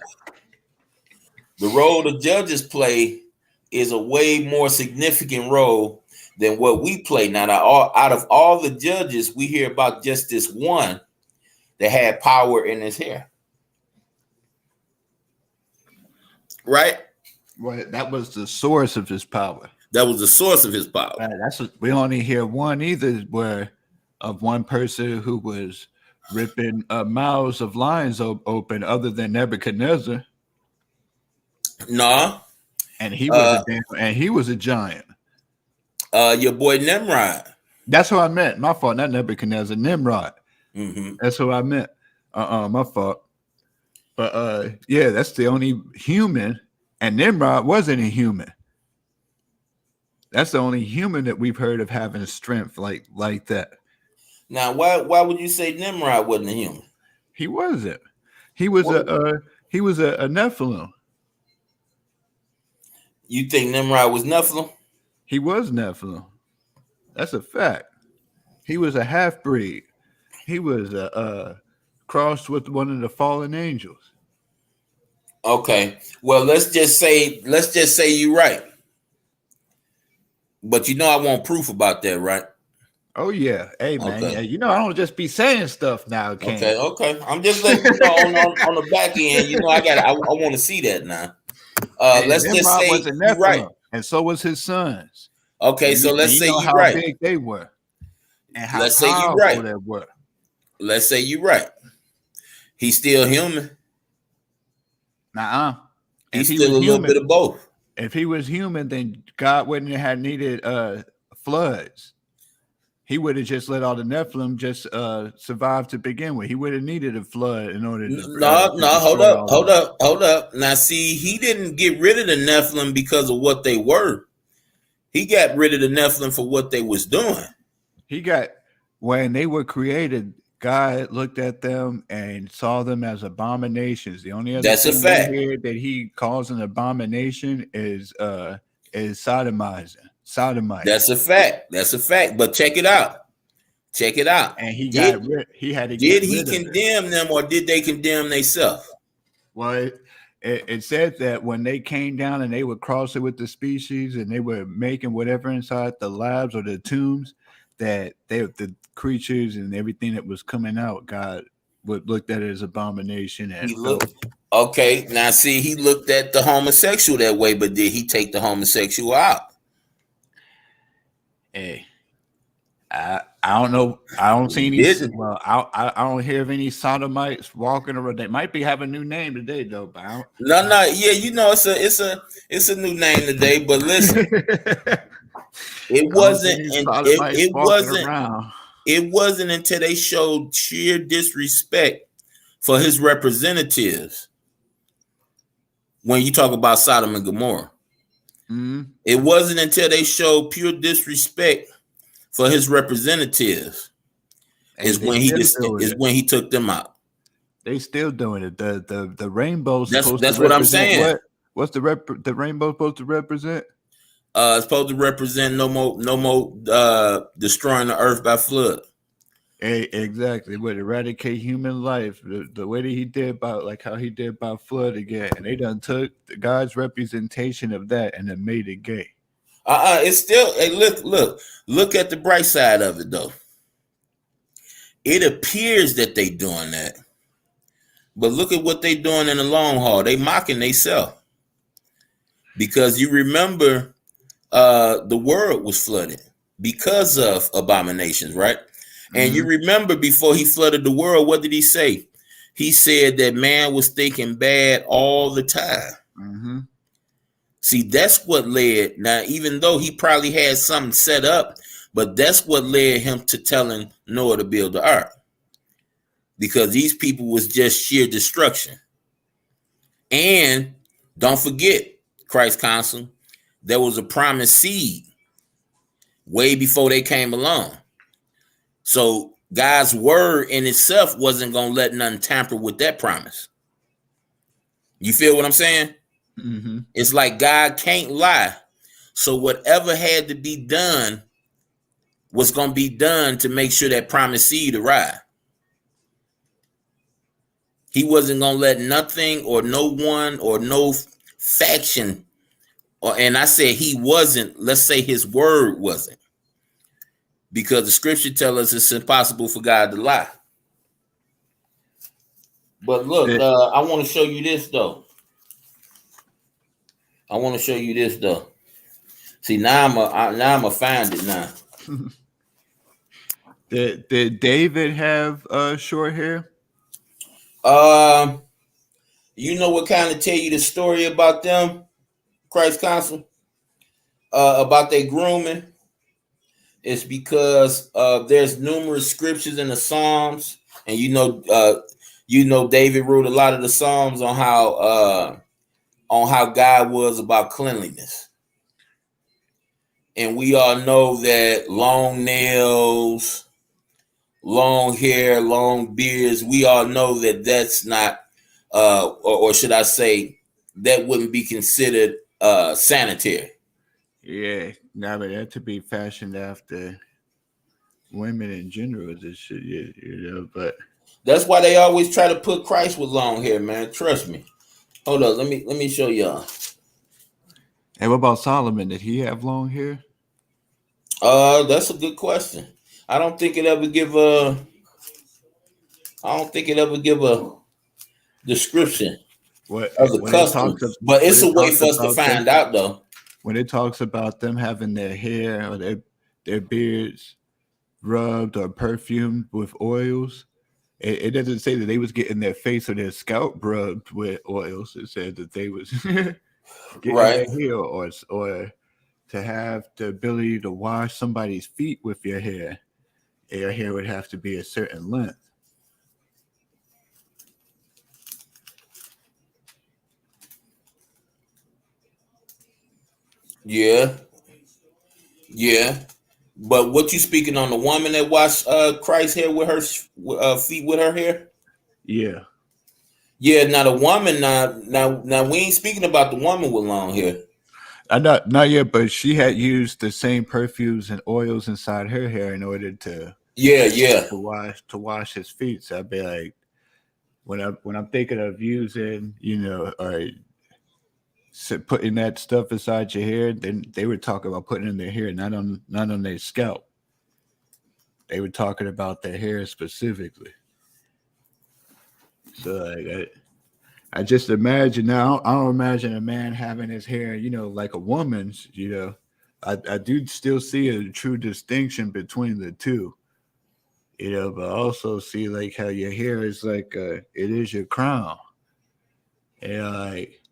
is a way more significant role than what we play. Now, out of all the judges, we hear about just this one that had power in his hair. Right? Well, that was the source of his power. That was the source of his power. We only hear one either where of one person who was ripping mouths of lions open, other than Nebuchadnezzar, Nah. and he was Uh, a giant. your boy Nimrod. That's what I meant. My fault. Not Nebuchadnezzar. Nimrod. Mm-hmm. That's what I meant. My fault. But yeah, that's the only human, and Nimrod wasn't a human. That's the only human that we've heard of having strength like that. Now, why would you say Nimrod wasn't a human? He wasn't. He was a Nephilim. You think Nimrod was Nephilim? He was Nephilim. That's a fact. He was a half breed. He was crossed with one of the fallen angels. Okay. Well, let's just say you're right. But I want proof about that, right? Oh yeah. Hey man, Okay. I don't just be saying stuff now, Ken. Okay. I'm just letting you know on the back end. I want to see that now. Let's just say was a you're right. And so was his sons. Okay, so let's say you're how right. big they were, and how let's say you're powerful right. they were. Let's say you're right. He's still human. Nuh-uh. He's still a little bit of both. If he was human, then God wouldn't have needed floods. He would have just let all the Nephilim just survive to begin with. He would have needed a flood in order to. Hold up. Now, see, he didn't get rid of the Nephilim because of what they were. He got rid of the Nephilim for what they was doing. When they were created, God looked at them and saw them as abominations. The only other thing here that he calls an abomination is sodomizing. That's a fact. But check it out. And he had to get Did he condemn them, or did they condemn themselves? Well, it said that when they came down and they would cross it with the species and they were making whatever inside the labs or the tombs, that the creatures and everything that was coming out, God looked at it as abomination. And okay, now see, he looked at the homosexual that way, but did he take the homosexual out? Hey, I don't know. I don't see any. Well, I don't hear of any sodomites walking around. They might be having a new name today, though. But I don't, no. Yeah, it's a new name today. But listen, it wasn't until they showed sheer disrespect for his representatives. When you talk about Sodom and Gomorrah, it wasn't until they showed pure disrespect for his representatives is when he took them out. They still doing it. The rainbow's that's what I'm saying. What's the rainbow supposed to represent? It's supposed to represent no more destroying the earth by flood. Exactly. Would eradicate human life the way that he did about how he did about flood again. And they done took God's representation of that and then made it gay. It's still, hey, look at the bright side of it though. It appears that they doing that, but look at what they doing in the long haul. They mocking themselves, because you remember the world was flooded because of abominations, right? And you remember before he flooded the world, what did he say? He said that man was thinking bad all the time. See, that's what led. Now, even though he probably had something set up, but that's what led him to telling Noah to build the ark, because these people was just sheer destruction. And don't forget, Christ Council, there was a promised seed way before they came along. So God's word in itself wasn't going to let nothing tamper with that promise. You feel what I'm saying? It's like God can't lie. So whatever had to be done was going to be done to make sure that promised seed arrived. He wasn't going to let nothing or no one or no faction, and I said he wasn't, let's say his word wasn't. Because the scripture tells us it's impossible for God to lie. But look, I want to show you this though. See, now I'm a find it now. Did David have short hair? Um, you know what kind of tell you the story about them, Christ Council, about their grooming? It's because there's numerous scriptures in the Psalms, and you know David wrote a lot of the Psalms on how God was about cleanliness, and we all know that long nails, long hair, long beards. We all know that that's not, or should I say, that wouldn't be considered sanitary. Yeah, now but that to be fashioned after women in general. This shit, yeah, But That's why they always try to put Christ with long hair, man. Trust me. Hold up, let me show y'all. and what about Solomon? Did he have long hair? That's a good question. I don't think it ever give a. I don't think it ever give a description What of the when it custom, talks of, but when it's it a way talks for us to about them find out, though. when it talks about them having their hair or their beards rubbed or perfumed with oils. It doesn't say that they was getting their face or their scalp rubbed with oils. It said that they was getting Right? their hair or to have the ability to wash somebody's feet with your hair. Your hair would have to be a certain length. Yeah, yeah. But what you speaking on the woman that washed Christ's hair with her feet with her hair? Yeah. Yeah, now the woman, now we ain't speaking about the woman with long hair. I not yet, but she had used the same perfumes and oils inside her hair in order Yeah, yeah, to wash his feet. So I'd be like, when I'm thinking of using, or putting that stuff inside your hair, then they were talking about putting in their hair, not on their scalp. They were talking about their hair specifically. So like, I just imagine now. I don't imagine a man having his hair, like a woman's. I do still see a true distinction between the two. But I also see like how your hair is like it is your crown, and like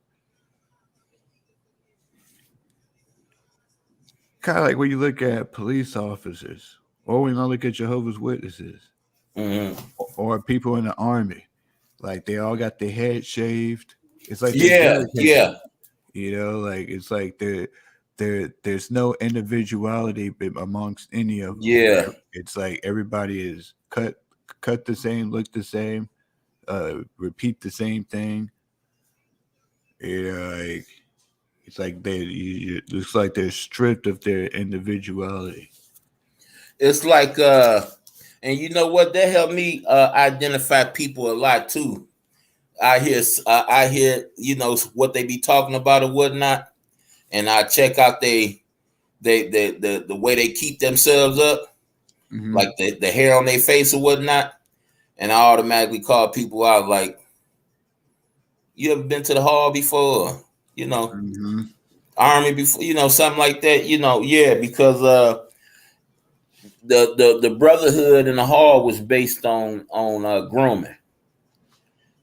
kind of like when you look at police officers, or when I look at Jehovah's Witnesses, hmm or people in the army, like they all got their head shaved. It's like they're yeah, dedicated. yeah, Like it's like there's no individuality amongst any of them. yeah. It's like everybody is cut the same, look the same, repeat the same thing. Like it's like it looks like they're stripped of their individuality. It's like, and you know what? That helped me identify people a lot too. I hear, what they be talking about or whatnot, and I check out the way they keep themselves up, Hmm. like the hair on their face or whatnot, and I automatically call people out like, you ever been to the hall before? You know, Hmm. army before, something like that. Yeah, because the brotherhood in the hall was based on grooming,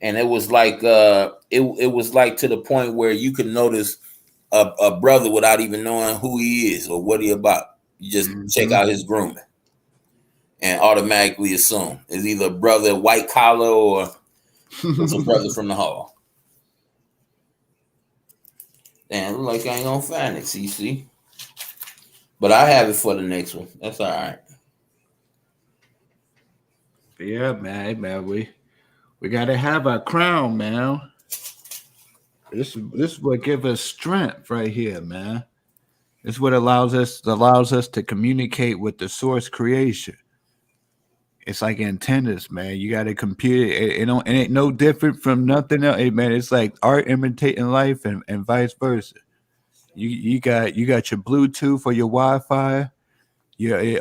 and it was like it was like to the point where you could notice a brother without even knowing who he is or what he about. You just check Hmm. out his grooming and automatically assume it's either a brother white collar or it's a brother from the hall. Damn, look like I ain't gonna find it, CC. But I have it for the next one. That's all right. Yeah, man, we gotta have our crown, man. This is what gives us strength right here, man. It's what allows us to communicate with the source creation. It's like antennas, man. You got to compute it. It ain't no different from nothing else, hey, man. It's like art imitating life, and vice versa. You got your Bluetooth or your Wi-Fi.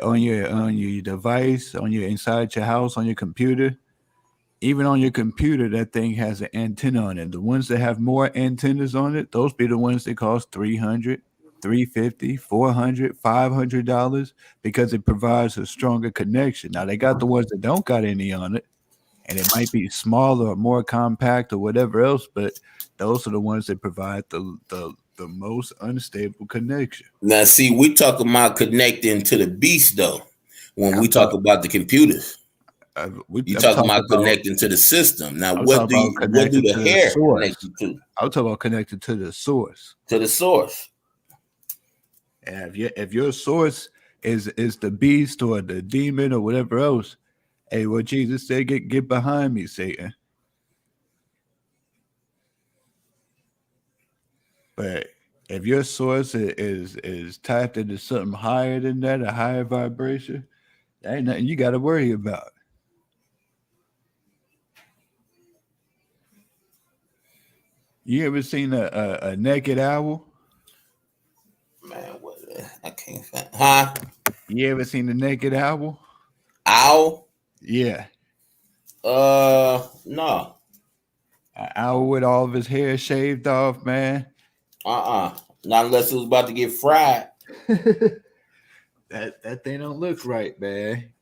On your device, on your inside your house, on your computer. Even on your computer, that thing has an antenna on it. The ones that have more antennas on it, those be the ones that cost 300. $350, $400, $500 because it provides a stronger connection. Now they got the ones that don't got any on it, and it might be smaller or more compact or whatever else, but those are the ones that provide the most unstable connection. Now, see, we talk about connecting to the beast, though. When we talk about the computers, you talk about connecting to the system. Now, what do the hair connect you to? I'm talking about connected to the source. To the source. And if your source is the beast or the demon or whatever else, hey, what Jesus said, get behind me, Satan. But if your source is tapped into something higher than that, a higher vibration, there ain't nothing you got to worry about. You ever seen a naked owl? Man, what? I can't find. Huh? You ever seen a naked owl? Owl? Yeah. No. An owl with all of his hair shaved off, man. Not unless it was about to get fried. That thing don't look right, man.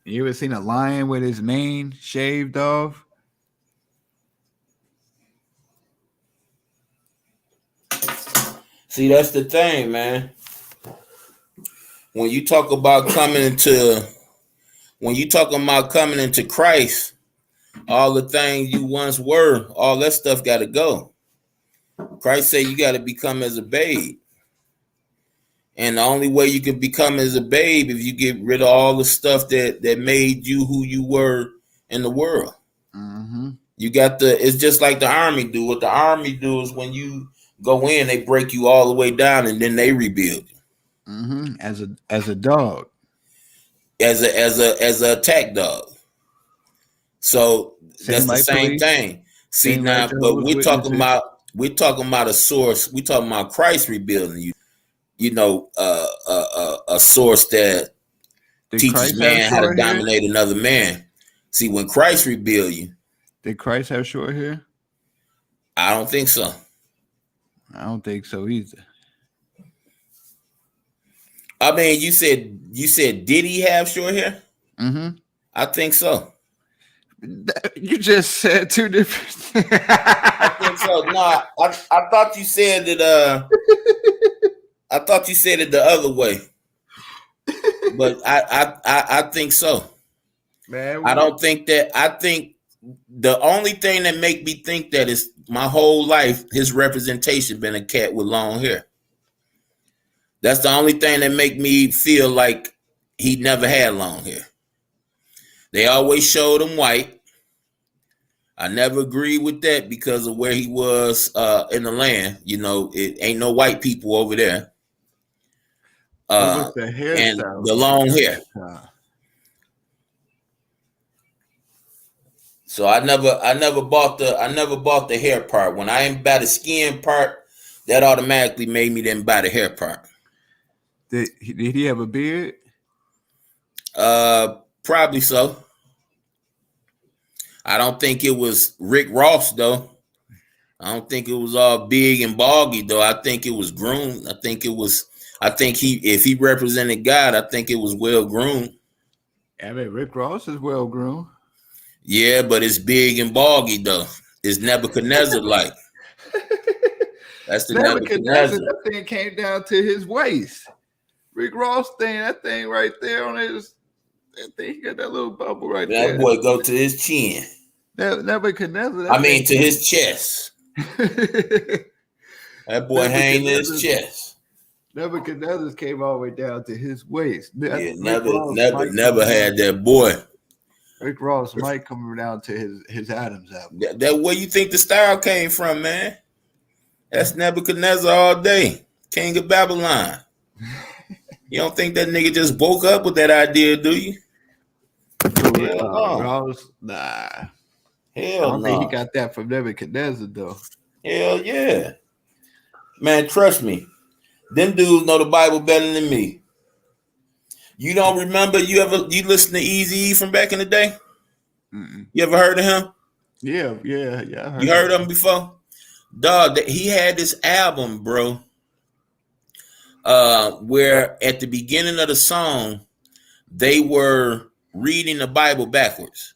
You ever seen a lion with his mane shaved off? See, that's the thing, man. When you talk about coming into Christ, all the things you once were, all that stuff got to go. Christ said you got to become as a babe. And the only way you can become as a babe if you get rid of all the stuff that made you who you were in the world. Mm-hmm. You got it's just like the army do. What the army do is when you go in, they break you all the way down and then they rebuild you. Mm-hmm. As a dog. As a attack dog. So that's the same thing. See now, but we're talking about a source. We're talking about Christ rebuilding you. You know, a source that teaches man how to dominate another man. See, when Christ rebuild you, did Christ have short hair? I don't think so. I don't think so either. I mean, you said, did he have short hair? Mm-hmm. I think so. You just said two different. I think so. No, I thought you said that. I thought you said it the other way, but I think so. Man, I don't think that. I think the only thing that make me think that is my whole life his representation been a cat with long hair. That's the only thing that make me feel like he never had long hair. They always showed him white. I never agreed with that because of where he was in the land. You know, it ain't no white people over there. The and the long hair. So I never bought the hair part. When I ain't buy the skin part, that automatically made me then buy the hair part. Did he have a beard? Probably so. I don't think it was Rick Ross though. I don't think it was all big and boggy though. I think it was groomed. If he represented God, I think it was well groomed. I mean, Rick Ross is well groomed. Yeah, but it's big and boggy though. It's Nebuchadnezzar like. That's the Nebuchadnezzar. That thing came down to his waist. Rick Ross thing, that thing right there on his. That thing, he got that little bubble right there. That boy go to his chin. Nebuchadnezzar. To his chest. That boy hang to his chest. Nebuchadnezzar came all the way down to his waist. Yeah, never had that boy. Rick Ross might come down to his Adam's apple. That where you think the style came from, man? That's Nebuchadnezzar all day, king of Babylon. You don't think that nigga just woke up with that idea, do you? Ross, nah. Hell no. I don't think he got that from Nebuchadnezzar though. Hell yeah. Man, trust me. Them dudes know the Bible better than me. You don't remember you listened to Eazy-E from back in the day? Mm-mm. You ever heard of him? Yeah. You heard of him before? Dog, he had this album, bro, where at the beginning of the song, they were reading the Bible backwards.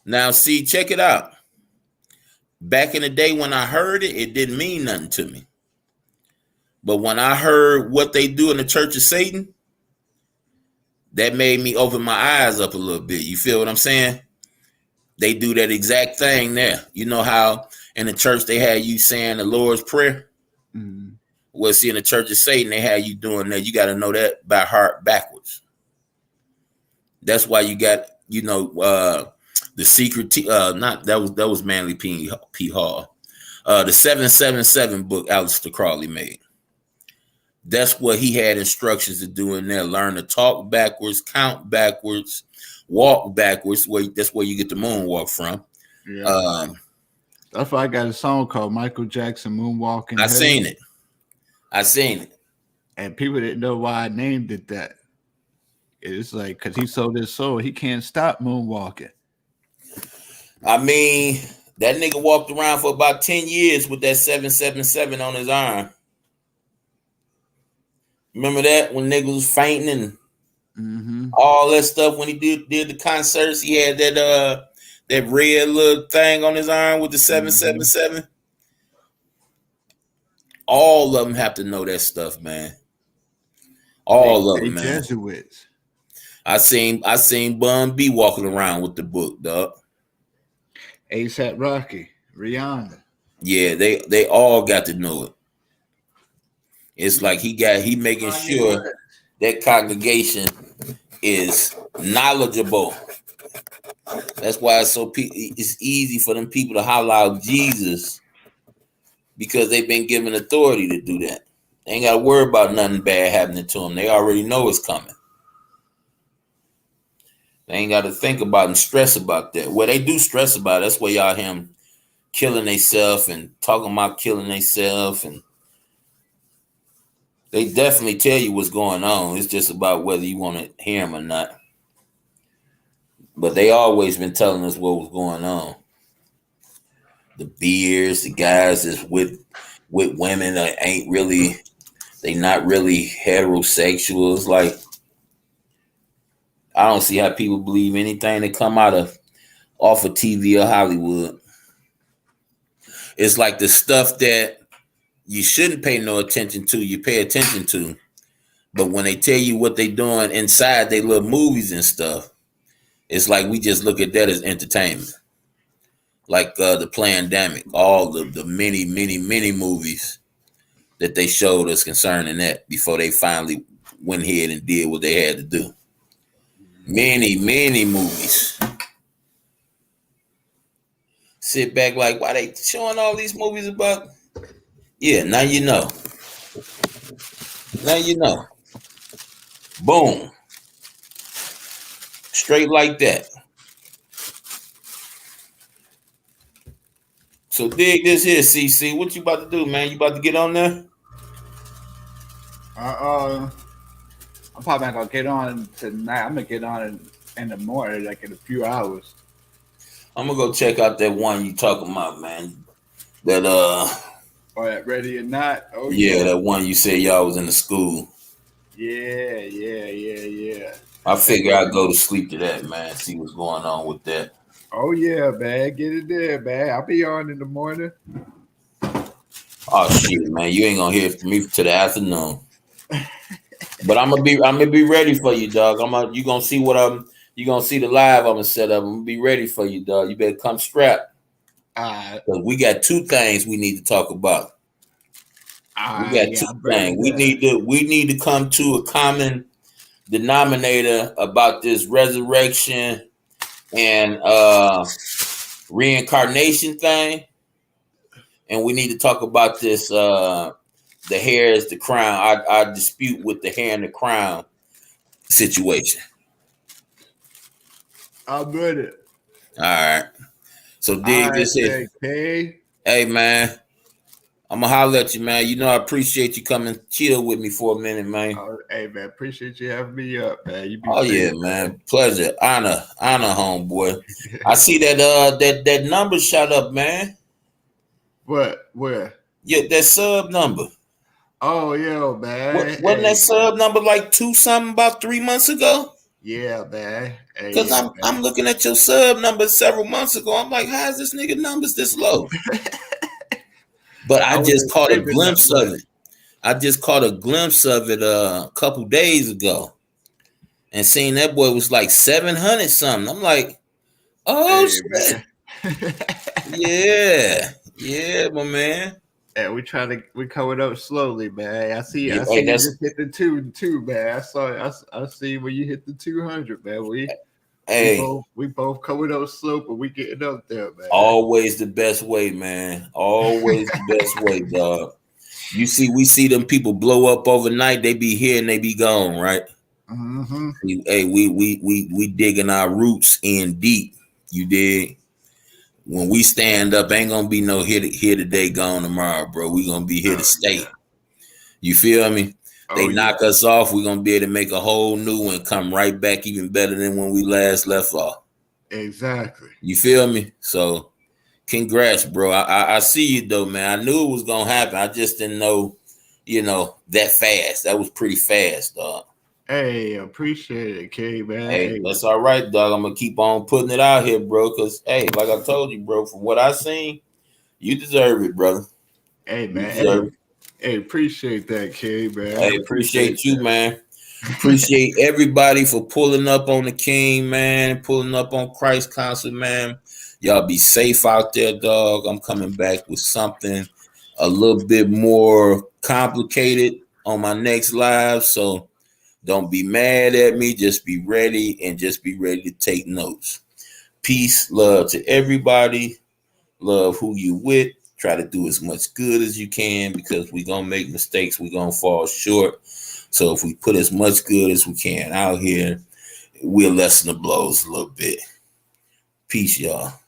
Now, see, check it out. Back in the day when I heard it, it didn't mean nothing to me. But when I heard what they do in the Church of Satan, that made me open my eyes up a little bit. You feel what I'm saying? They do that exact thing there. You know how in the church they had you saying the Lord's Prayer? Mm-hmm. Well, see, in the Church of Satan, they had you doing that. You got to know that by heart backwards. That's why you got, the secret. That was Manly P. Hall. The 777 book Aleister Crowley made. That's what he had instructions to do in there. Learn to talk backwards, count backwards, walk backwards. That's where you get the moonwalk from. Yeah. That's why I got a song called Michael Jackson Moonwalking. I seen it. And people didn't know why I named it that. It's like, because he sold his soul. He can't stop moonwalking. I mean, that nigga walked around for about 10 years with that 777 on his arm. Remember that when niggas was fainting and all that stuff when he did the concerts? He had that red little thing on his arm with the 777. All of them have to know that stuff, man. All of them, man. Jesuits. I seen Bun B walking around with the book, dog. ASAP Rocky, Rihanna. Yeah, they all got to know it. It's like he making sure that congregation is knowledgeable. That's why it's easy for them people to holler out Jesus, because they've been given authority to do that. They ain't got to worry about nothing bad happening to them. They already know it's coming. They ain't got to think about and stress about that. Well, they do stress about it. That's why y'all him killing themselves and talking about killing themselves, and they definitely tell you what's going on. It's just about whether you want to hear them or not. But they always been telling us what was going on. The beers, the guys that's with women that ain't really, they not really heterosexuals. Like, I don't see how people believe anything that come off of TV or Hollywood. It's like the stuff that you shouldn't pay no attention to, you pay attention to. But when they tell you what they doing inside their little movies and stuff, it's like we just look at that as entertainment. Like the Plandemic, all the many, many, many movies that they showed us concerning that before they finally went ahead and did what they had to do. Many, many movies. Sit back like, why they showing all these movies about? Yeah, now you know. Now you know. Boom. Straight like that. So dig this here, CC. What you about to do, man? You about to get on there? I'm probably not gonna get on tonight. I'm gonna get on in the morning, like in a few hours. I'm gonna go check out that one you talking about, man. That or that Ready or Not. Oh yeah, that one you said y'all was in the school. Yeah. I figure I'll go to sleep to that, man. See what's going on with that. Oh yeah, man. Get it there, man. I'll be on in the morning. Oh shit, man. You ain't gonna hear from me till the afternoon. But I'm gonna be ready for you, dog. You gonna see you gonna see the live I'm gonna set up. I'm gonna be ready for you, dog. You better come strapped. Because we got two things we need to talk about. We got two things. We need to come to a common denominator about this resurrection and reincarnation thing. And we need to talk about this the hair is the crown. I dispute with the hair and the crown situation. I'm with it. All right. So dig this here. Hey man, I'm gonna holler at you, man. You know I appreciate you coming chill with me for a minute, man. Hey man, appreciate you having me up, man. Yeah, man. Pleasure. Honor, homeboy. I see that number shot up, man. What? Where? Yeah, that sub number. Oh, yo, man. Wasn't that Hey, sub number like 2 something about 3 months ago? yeah, man. Cause Hey, I'm looking at your sub number several months ago. I'm like, how is this nigga numbers this low? But I I just wasn't caught a saving that glimpse of much. it. I just caught a glimpse of it a couple days ago, and seen that boy was like 700 something. I'm like, oh Hey, shit, man. yeah, yeah, my man. And we coming up slowly, man. I see Yeah, hey, you that's just hit the two, man. I see when you hit the 200, man. hey, We both coming up slow, but we getting up there, man. always the best way, man. Always the best way, dog. We see them people blow up overnight. They be here and they be gone, right? Mm-hmm. Hey, we digging our roots in deep. You dig? When we stand up, ain't gonna be no here today, gone tomorrow, bro. We gonna be here to Oh stay. yeah. You feel me? They Oh yeah. knock us off, we gonna be able to make a whole new one, come right back even better than when we last left off. Exactly. You feel me? So congrats, bro. I see you though, man. I knew it was gonna happen. I just didn't know, that fast. That was pretty fast, dog. Hey, appreciate it, K, man. Hey, Hey, that's all right, dog. I'm gonna keep on putting it out here, bro. Cause hey, like I told you, bro, from what I seen, you deserve it, brother. hey, You man. deserve it. Hey, appreciate that, K, man. Hey, Appreciate appreciate you, that. man. Appreciate everybody for pulling up on the King, man. Pulling up on Christ Concert, man. Y'all be safe out there, dog. I'm coming back with something a little bit more complicated on my next live. So don't be mad at me. Just be ready and just be ready to take notes. Peace, love to everybody. Love who you with. Try to do as much good as you can because we're going to make mistakes. We're going to fall short. So if we put as much good as we can out here, we'll lessen the blows a little bit. Peace, y'all.